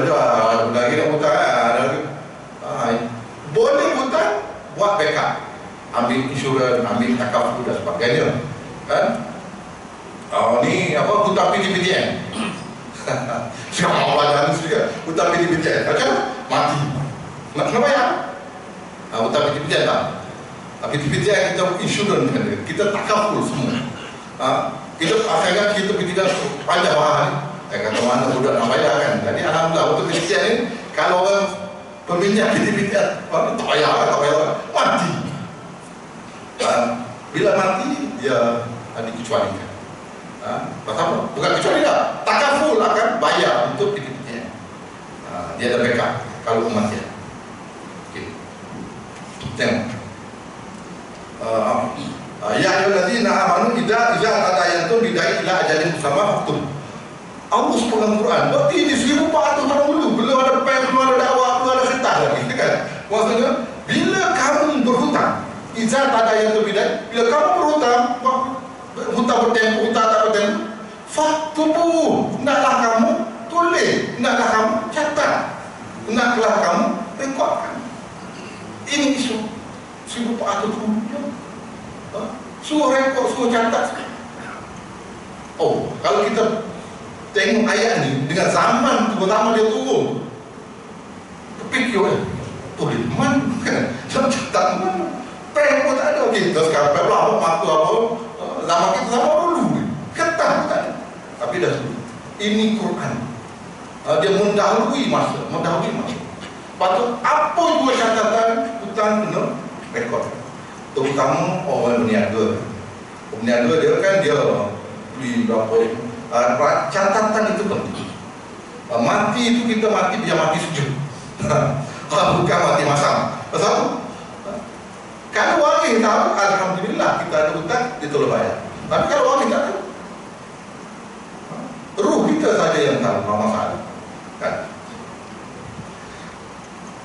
Speaker 1: lagi nak hutang boleh hutang, buat backup, ambil insurans, ambil takaful dan sebagainya kan. Ni apa, hutang PTPTN. Sekarang belajar ni juga hutang PTPTN macam mati nak kena bayar. Hutang PTPTN tak, PTPTN kita insurans, kita takaful semua. Kita akhirnya kita bertiga panjang mahal. Kata mana budak nak bayar kan. Jadi alhamdulillah untuk Kristian ni, kalau orang peminjam kita tak bayar, mati. Bila mati dia dikecualikan. Pasal apa? Bukan kecuali dah, takaful akan bayar untuk kita. Dia ada backup kalau kematian. Okey. Tengok. Ya ayyuhallazina amanu idza tadayantum bidai ila ajalin musamma faktum. Allah pegang Quran. Berarti ini 1400 tahun dulu, belum ada pen, belum ada dakwah, belum ada khitah lagi, kan? Maksudnya bila kamu berhutang, idza tadayantum bidai, bila kamu berhutang, hutang bertempo, hutang tak bertempo, faktubu, naklah kamu tulis, naklah kamu catat, naklah kamu rekodkan. Ini isu 1400 tahun. Suruh rekod, suruh catat. Oh, kalau kita tengok ayat ni dengan zaman pertama dia turun, terfikir boleh mana kan? Catat mana? Pen pun tak ada. Kita sekarang pen apa mata apa? Zaman kita sama dulu. Ketat tak? Tapi dah turun. Ini Quran. Dia mendahului masa, Patut apa juga catatan hutang kena rekod. Terutama orang berniaga. Berniaga dia kan dia beli berapa. Catatan itu penting. Mati itu kita mati biar mati sejuk. Bukan mati masam. Pasal kalau orang tahu, alhamdulillah kita ada hutang, dia tolong bayar. Tapi kalau orang tak tahu, ruh kita saja yang tahu, tak masalah. Kan?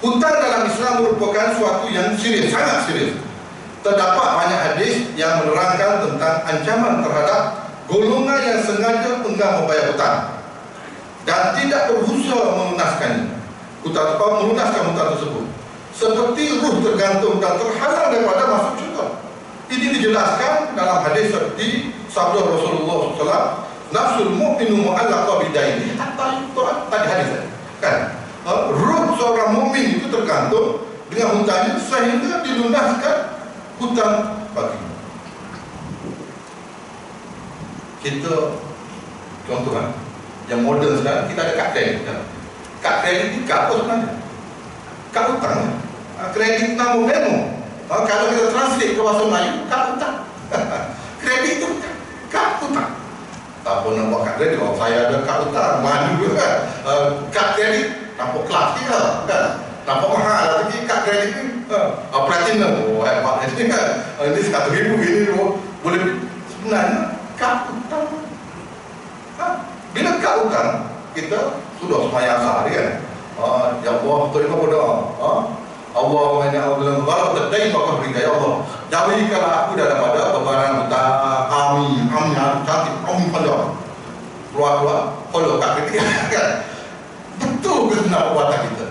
Speaker 1: Hutang dalam Islam merupakan suatu yang serius, sangat serius. Terdapat banyak hadis yang menerangkan tentang ancaman terhadap golongan yang sengaja enggan membayar hutang dan tidak berusaha melunaskan hutang tersebut. Seperti ruh tergantung dan terhalang daripada masuk syurga. Ini dijelaskan dalam hadis seperti sabda Rasulullah SAW, nafsul mu'minu mu'allaqah bidaini hatta yuqra. Tadi hadis kan? Ruh seorang mukmin itu tergantung dengan hutangnya sehingga dilunaskan hutang bagi. Kita contoh kan, yang moden sekarang kita ada kad kredit kan? Kad kredit itu kad apa sebenarnya? Kad hutang. Kredit nama memo. Kalau kita translate ke bahasa Melayu, kad hutang. Kredit itu kad hutang. Tak pun nak buat kad kredit. Oh, saya ada kad hutang, madu kan? Kad kredit nampak kelas dia kan? Nampak mahal, tapi kad kredit ni platinum. Oh, hebat ni kan? Ini 100,000 ini boleh. Sebenarnya kad hutang. Bila kad hutang, kita sudah semayang sehari kan? Ya Allah, terima berdoa. Allah menyalahkan walau terdain bakal berikan. Ya Allah, jauhikanlah aku daripada bebaran hutang. Amin, amin, cantik, amin panjang. Keluar, kalau kad kredit kan? Betul ke benar perbuatan kita?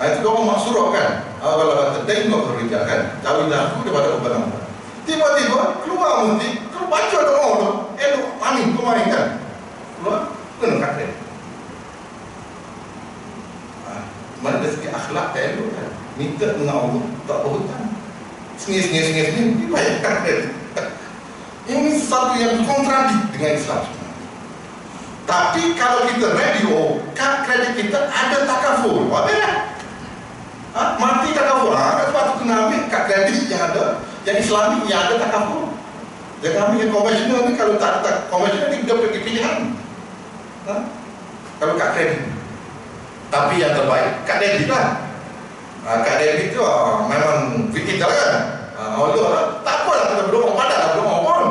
Speaker 1: Itu orang maksurah kan? Kalau terdain bakal berikan kan? Jauhilah aku daripada bebaran hutang. Tiba-tiba keluar nanti, kalau baca doa tu, elok, amin, kemarin kan? Keluar, kena kad kredit. Mana dari segi akhlak tak elok kan? Minta dengan Allah, tak berhutang. Sengih, dibayarkan kan? Ini sesuatu yang kontradik dengan Islam. Tapi kalau kita ready, kad kredit kita ada takaful. Apa dah? Mati takaful. Sebab tu kena ambil kad kredit yang ada, yang Islami yang ada takaful. Jangan ambil yang konvensional ni, kalau tak ada konvensional ni, dia pergi pilihan. Kalau kad kredit. Tapi yang terbaik, kad debit lah. Kad debit tu memang kita kan. Allah tak apalah kita berdoa, padahal berdoa pun.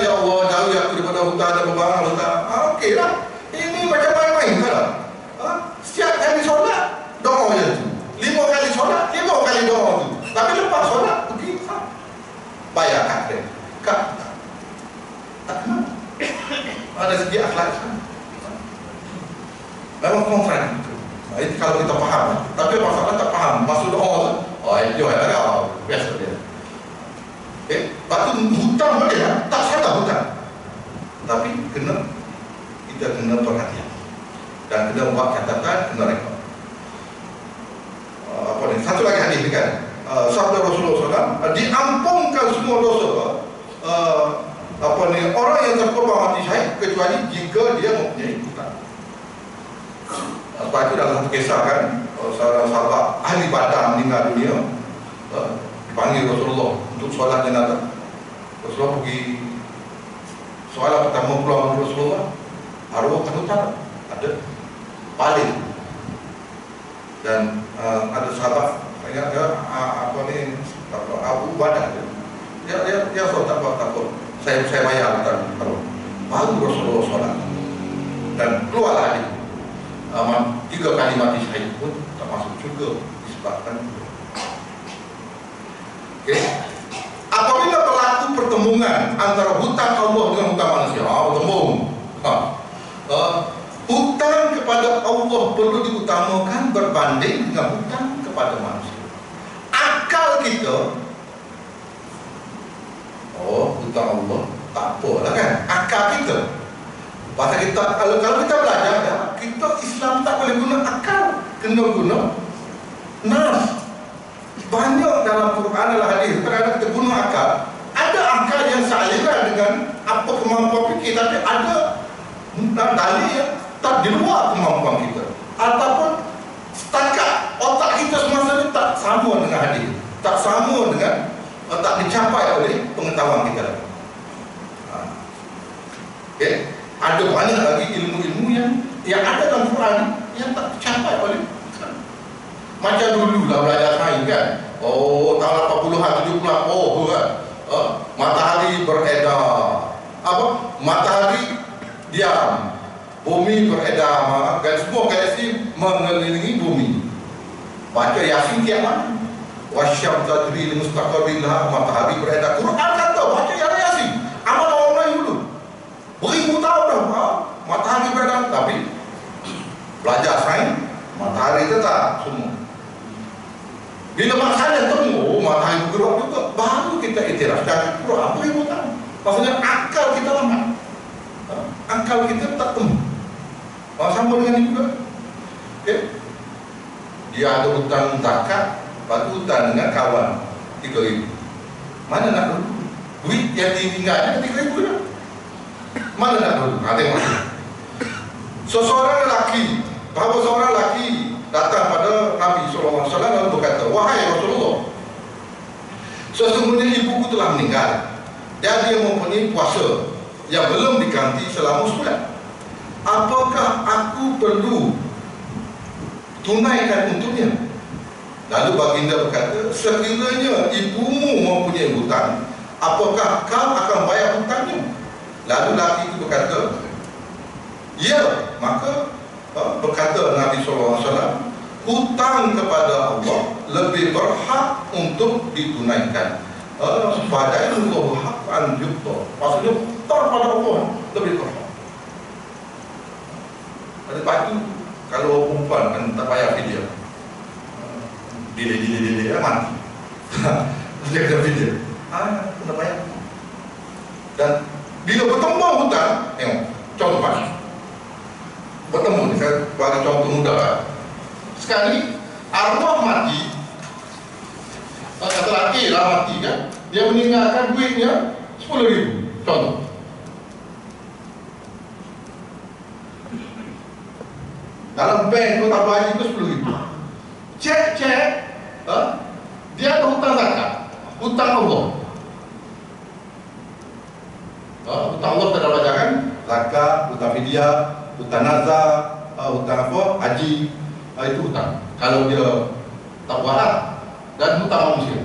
Speaker 1: Ya Allah, jauhi aku daripada hutang dan beban hutang. Okey lah. Ini macam main-main kan? Setiap kali solat, doa je tu. 5 kali solat, 5 kali doa tu. Tapi lepas solat, pergi bayar kad kredit. Tak kena. Ada segi akhlak. Memang kontrak. Itu kalau kita faham. Tapi masalah tak faham. Maksud doa tu, itu ada biasa dia. Lepas tu hutang boleh lah. Tak salah hutang. Tapi kita kena perhatian. Dan kena buat catatan, kena rekod. Satu lagi hadis ni kan. Sabda Rasulullah SAW, diampunkan semua dosa orang yang terkorban mati syahid kecuali jika dia mempunyai hutang. Sebab itu dalam satu kisah kan, seorang sahabat ahli Badar meninggal dunia, dipanggil Rasulullah untuk solat jenazah. Rasulullah pergi soalan pertama keluar Rasulullah, arwah kan hutang ada paling. Dan ada sahabat ingat Abu Badar dia takut saya bayar hutang. Baru Rasulullah solat dan keluarlah hadis 3 kali mati syahid pun tak masuk syurga disebabkan itu. Okay. Apabila berlaku pertemuan antara hutang Allah dengan hutang manusia, hutang kepada Allah perlu diutamakan berbanding dengan hutang kepada manusia. Akal kita, hutang Allah tak apalah kan, akal kita. Pasal kita, kalau kita belajar ya, kita Islam tak boleh guna akal, kena guna nas. Banyak dalam Quran dalam hadis kadang kita guna akal. Ada akal yang sealiran dengan apa kemampuan fikir, tapi ada dalil yang tak di luar kemampuan kita, ataupun setakat otak kita semasa ini tak sama dengan hadis, tak sama dengan, tak dicapai oleh pengetahuan kita. Okay. Ada banyak lagi ilmu-ilmu yang ada dalam Quran yang tak tercapai oleh Islam. Macam dulu lah belajar sains kan. Tahun 80-an, 70-an, kan. Matahari beredar. Matahari diam. Bumi beredar. Dan semua galaksi mengelilingi bumi. Baca Yasin kiamat. Wasyam tadri mustaqabillah. Matahari beredar. Quran kata baca Yasin. Amal orang dulu. Beribu tahun dah matahari beredar, tapi belajar sains matahari tetap semua. Bila masalah temu matahari bergerak juga, baru kita iktiraf dan Quran beribu tahun. Maksudnya akal kita lambat, akal kita tak temu. Sama dengan ini juga. Okay. Dia ada hutang zakat, bagi hutang dengan kawan 3,000. Mana nak dulu? Duit yang ditinggalnya 3,000 dah. Mana nak dulu? Tengok. Seorang lelaki datang pada Nabi SAW lalu berkata, wahai Rasulullah, sesungguhnya ibuku telah meninggal dan dia mempunyai puasa yang belum diganti selama sebulan. Apakah aku perlu tunaikan untuknya? Lalu baginda berkata, sekiranya ibumu mempunyai hutang, apakah kau akan bayar hutangnya? Lalu lelaki itu berkata, ya. Maka berkata Nabi SAW, hutang kepada Allah lebih berhak untuk ditunaikan. Fadailullahu haqqan yuqta. Maksudnya hutang pada Allah lebih berhak. Ada batu kalau perempuan kan tak payah fidyah. Dile mati. Dia kena fidyah. Kena bayar. Dan bila bertemu hutang, tengok contoh kan, bertemu ni saya bagi contoh mudah. Sekali arwah mati, kata lelaki lah mati kan, dia meninggalkan duitnya 10,000 contoh. Dalam bank tu tabung haji tu 10,000. Cek dia ada hutang zakat, hutang Allah. Hutang Allah tak ada bacakan, zakat, hutang fidyah, hutang nazar, hutang haji, itu hutang. Kalau dia tak buat, dan hutang manusia.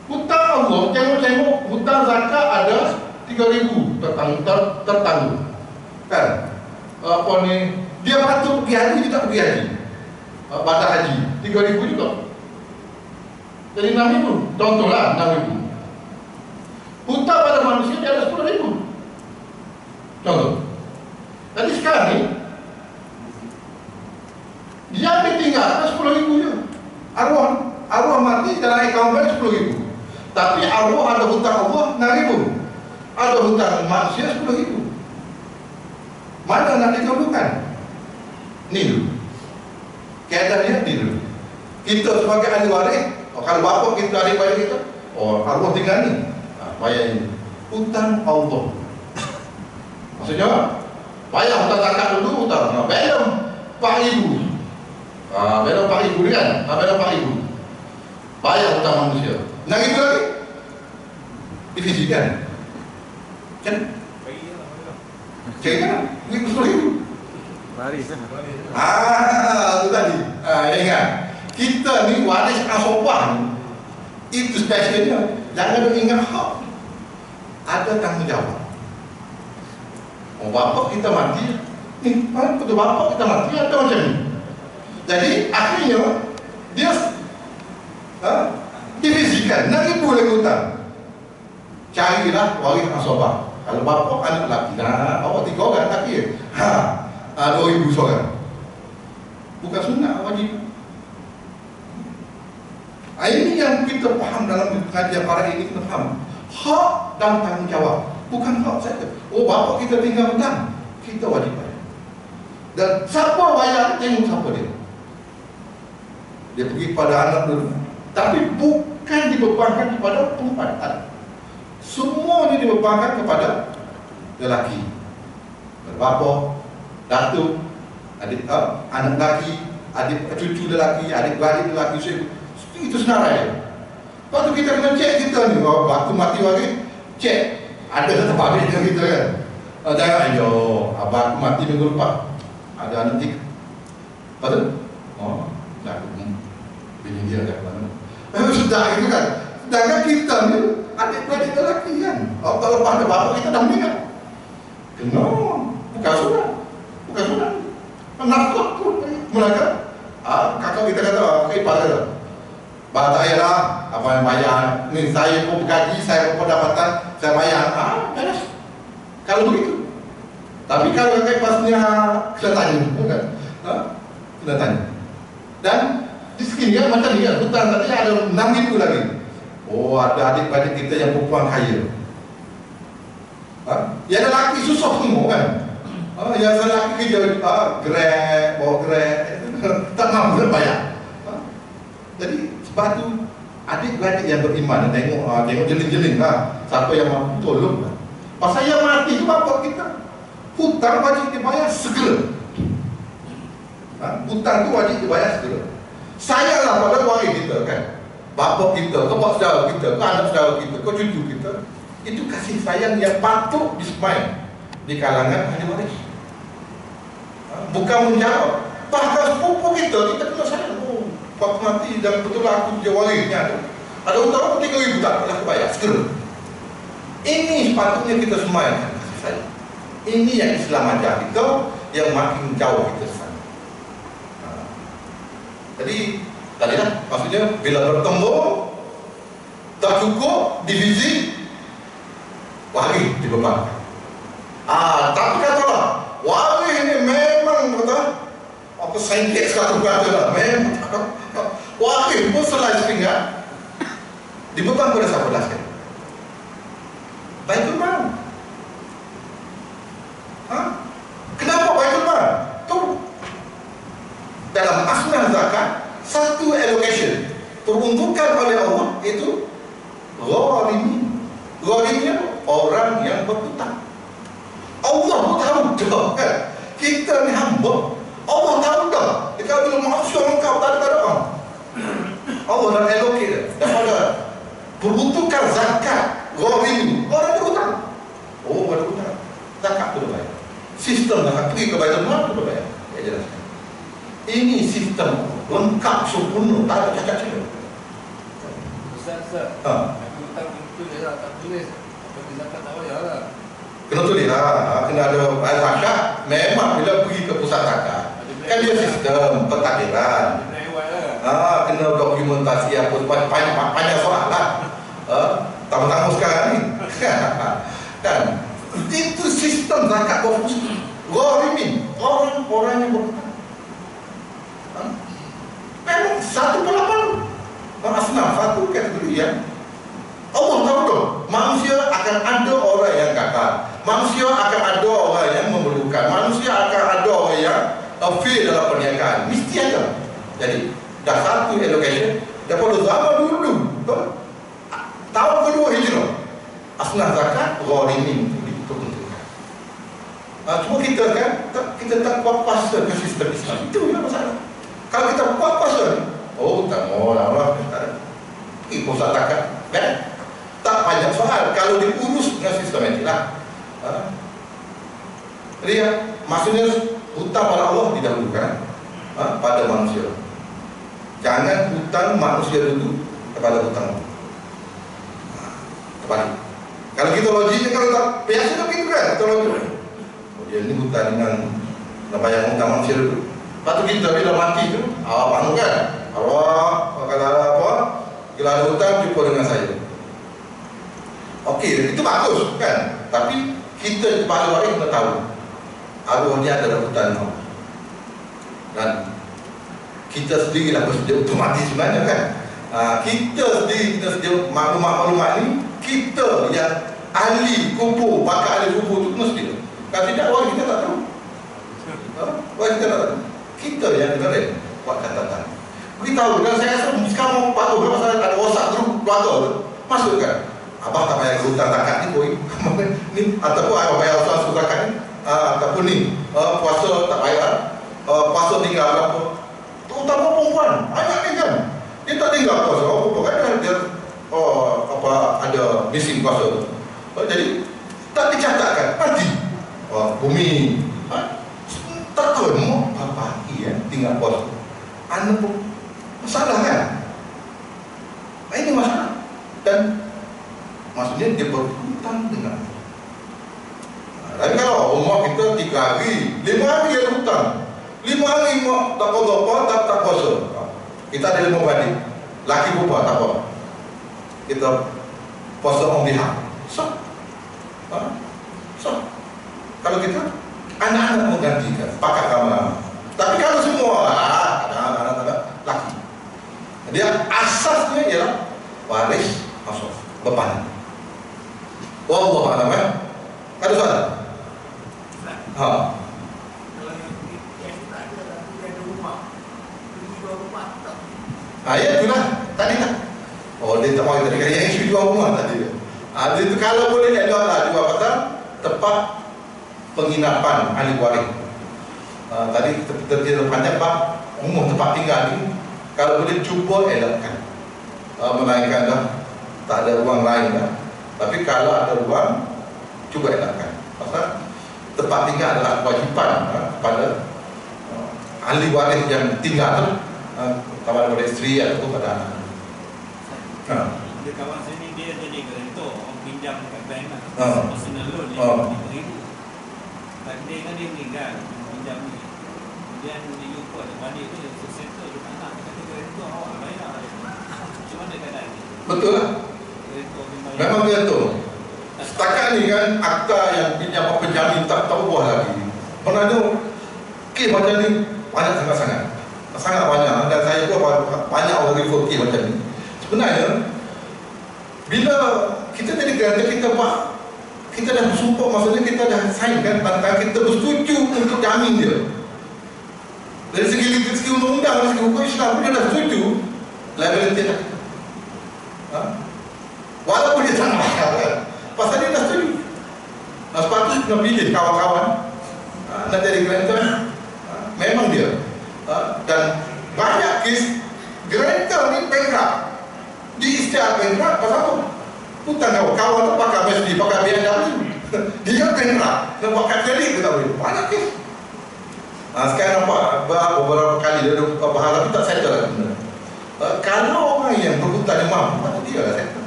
Speaker 1: Hutang Allah, tengok hutang zakat ada 3,000 tertanggung. Kan? Dia patut pergi haji, dia tak pergi haji. Batal haji, 3,000 juga. Jadi 6,000, contohlah 6,000. Hutang pada manusia dia ada 10,000. Contoh. Jadi sekarang ni dia ditinggalkan 10,000 je. Arwah mati dalam akaun bank 10,000. Tapi arwah ada hutang Allah 6,000. Ada hutang manusia 10,000. Mana nak didahulukan? Ni dulu. Keadaan dia ni dulu. Kita sebagai ahli waris, kalau bapak kita adik bayar kita, arwah tinggal ni, bayar ini. Hutang Allah. Maksudnya, bayar hutang zakat dulu, hutang. Bayar 4,000. Bayar 4,000 kan? Bayar 4,000. Bayar hutang manusia. Nak itu lagi? Divisikan. Kan? Cik kan? Ini 10,000.
Speaker 2: Waris.
Speaker 1: Itu tadi. Ingat. Kita ni waris asobah ni, itu spesialnya. Jangan ingat hak. Ada tanggung jawab. Bapak kita mati, betul bapak kita mati ada macam ni. Jadi akhirnya dia divisikan. Nak ibu lagi hutang. Carilah waris asobah. Kalau bapak anak lelaki, awak 3 orang lelaki, 2,000 seorang. Bukan sunnah, wajib. Ini yang kita faham dalam pengajian para ini, kita faham hak dan tanggung jawab. Bukan hak saja. Bapak kita tinggal hutang, kita wajib bayar. Dan siapa bayar, tengok siapa dia. Dia pergi kepada anak dulu. Tapi bukan dibebankan kepada perempuan. Semua ini dibebankan kepada lelaki. Bapa, datuk, adik, anak lelaki, adik cucu lelaki, adik-beradik lelaki. Itu senarai. Lepas tu kita kena cek kita ni. Waktu mati waris, cek. Ada satu pabrik dengan kita kan. Jangan, abang aku mati minggu lepas. Ada anak 3. Lepas tu, dah aku bini dia kat mana. Sudah itu kan. Sedangkan kita ni, adik-beradik lelaki kan. Kalau lepas ada bapak kita dah meninggal. Kena. Bukan sunnah. Bukan sunnah. Nafkah pun. Mereka, kakak kita kata, ipar kata, tak payahlah, apa yang bayar. Ni saya pun bergaji, saya pun pendapatan, saya bayar. Beres. Kalau begitu. Tapi kalau kakak pasnya kena tanya, kan? Kena tanya. Dan di sini kan macam ni kan, hutang tadi ada 6,000 lagi. Ada adik-adik kita yang perempuan kaya. Yang ada lelaki susah semua kan. Yang lelaki kerja Grab, bawa Grab, tak mampu bayar. Jadi sebab tu adik-beradik yang beriman tengok jeling-jeling siapa yang mampu tolong. Pasal yang mati tu bapak kita, hutang wajib dibayar segera. Hutang tu wajib dibayar segera. Sayanglah pada waris kita kan, bapak kita, ke pak saudara kita, ke anak saudara kita, ke cucu kita. Itu kasih sayang yang patut disemai di kalangan ahli waris. Bukan menjawab. Bahkan sepupu kita kena sayang. Waktu mati dan betul aku dia warisnya ada hutang aku 3,000 tak boleh bayar segera. Ini sepatutnya kita semaikan kasih sayang. Ini yang Islam ajar kita, yang makin jauh kita sana. Jadi tadi lah maksudnya bila bertemu tak cukup divisi waris dibebankan. Tapi katalah waris ini memang apa sengket satu kata lah, memang waris pun selai sepinggan dibeban pada siapa dah sekali? Baitul Mal. Kenapa Baitul Mal? Tu dalam asnah zakat satu allocation peruntukan oleh Allah itu gharimin. Gharimin orang yang berhutang. Allah pun tahu dah kan. Kita ni hamba, Allah tahu dah. Kalau bila manusia engkau tak ada orang, Allah dah allocate daripada peruntukan zakat gharimin, orang berhutang. Ada hutang, zakat tu bayar. Sistem zakat pergi ke Baitul Mal tu bayar. Saya jelaskan. Ini sistem lengkap sempurna, tak ada cacat celak.
Speaker 2: Ustaz, hutang itu dia tak tulis. Apa zakat tak bayar lah.
Speaker 1: Kena tulis lah, kena ada zakat. Memang bila pergi ke pusat zakat, kan dia sistem pentadbiran. Kena dokumentasi apa panjang soal lah. Tamu-tamu sekarang ni kan itu sistem zakat berfungsi. Gharimin, orang-orang yang berhutang. Memang 1/8 asnaf, satu kategori yang Allah tahu tu. Manusia akan ada orang yang gagal, manusia akan ada orang yang memerlukan, manusia akan ada orang yang fail dalam perniagaan. Mesti ada. Jadi dah satu allocation daripada zaman dulu. Tahun kedua Hijrah, asnaf zakat gharimin diperuntukkan. Cuma kita kan kita tak kuat kuasa ke sistem Islam. Itu yang masalah. Kalau kita kuat kuasa, tak mau lah, tak ada. Pusat zakat, kan? Tak banyak soal kalau diurus dengan sistematik lah. Jadi maksudnya hutang pada Allah didahulukan pada manusia. Jangan hutang manusia dulu kepada hutang Allah. Terbalik. Kalau kita logiknya, kalau tak biasanya begitu kan, kita logik. Dia ni hutang dengan bayar hutang manusia dulu. Lepas tu kita bila mati tu, awak bangun kan? Awak kalau ada apa, bila ada hutang jumpa dengan saya. Okey, itu bagus kan? Tapi kita pada waris kita tahu arwah dia ada hutang Allah. Dan kita sendiri lah bersedia untuk mati sebenarnya kan? Kita sendiri, kita sedia maklumat-maklumat ni, kita yang ahli kubur, pakar ahli kubur tu mesti. Kalau tidak, orang kita tak tahu. Orang kita tak tahu. Kita yang kena buat catatan. Beritahu, dan saya rasa sekarang patuh pasal ada WhatsApp grup keluarga tu, masukkan. Abang tak payah hutang zakat ni, boy. Ni ataupun abang bayar usaha zakat ni, ataupun ni puasa tak bayar, puasa tinggal apa. Terutama perempuan, banyak ni kan. Dia tak tinggal puasa, apa kan dia ada missing puasa. Jadi tak dicatatkan, mati. Bumi tak tahu mau apa tinggal puasa. Anda pun masalah kan? Ini masalah. Dan maksudnya dia berhutang dengan. Tapi kalau rumah kita 3 hari, 5 hari dia hutang. 5 hari mak tak apa tak puasa. Kita ada 5 balik. Laki perempuan tak apa. Kita puasa on behalf. So. Kalau kita anak-anak menggantikan pakat lama-lama. Tapi kalau semua anak-anak laki, dia asasnya ialah waris masuk beban. Wallahu a'lam. Ada soalan? Kalau yang rumah, jual rumah tak? Ya itulah tadi lah. Dia tak mahu tadi yang isu jual rumah tadi. Dia itu kalau boleh elok lah jual pasal tempat penginapan ahli waris. Tadi kita terjadi panjang bab umum tempat tinggal ni, kalau boleh cuba elakkan. Melainkan dah tak ada ruang lain dah. Tapi kalau ada ruang, cuba elakkan. Pasal tempat tinggal adalah kewajipan pada ahli waris yang tinggal tu, kepada isteri atau pada anak.
Speaker 2: Dia kawan sini dia jadi garantor, orang pinjam dekat bank lah, personal loan dia RM5,000. Tak dia kan dia meninggal, pinjam ni. Kemudian dia jumpa ada balik tu, dia settle dia tak nak, dia kata garantor awak bayar. Macam mana keadaan ni?
Speaker 1: Betul lah. Memang garantor. Setakat ni kan akta yang pinjam penjamin tak buah lagi. Pernah tu kes macam ni banyak sangat banyak. Dan saya pun banyak orang refer kes macam ni. Sebenarnya bila kita jadi garantor, kita dah bersumpah, maksudnya kita dah sign kan, tentang kita bersetuju untuk jamin dia. Dari segi undang-undang, dari segi hukum Islam pun dia dah setuju liability dah. Walaupun dia tak bayar kan, pasal dia dah setuju. Sepatutnya kita pilih kawan-kawan nak jadi grantor. Memang dia. Dan banyak kes grantor ni bankrupt. Di istiar bankrupt pasal apa? Hutang kawan tu pakai Mercedes, pakai BMW. Dia bankrupt. Nak buat kad kredit ke tak boleh. Banyak kes. Sekarang nampak beberapa kali dia ada bahas tapi tak settle lah benda. Kalau orang yang berhutang yang mampu, patut dia lah settle.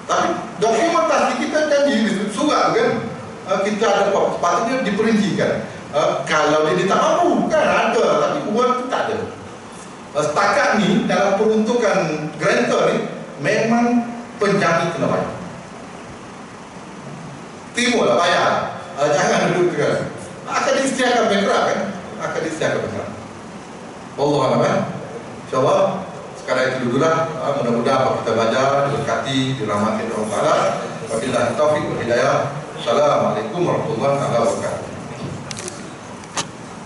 Speaker 1: Tapi dokumentasi kita janji surat kan, kita ada sepatutnya diperincikan. Kalau dia tak mampu kan ada, tapi uang tu tak ada. Setakat ni dalam peruntukan grantor ni memang penjamin kena bayar. Timurlah bayar. Jangan duduk kan. Akan disediakan bankrupt kan? Akan disediakan bankrupt. Wallahu a'lam. InsyaAllah sekarang itu dululah. Mudah-mudahan apa kita belajar diberkati, dirahmati Allah Taala. Wabillahi taufiq wal hidayah. Assalamualaikum warahmatullahi wabarakatuh.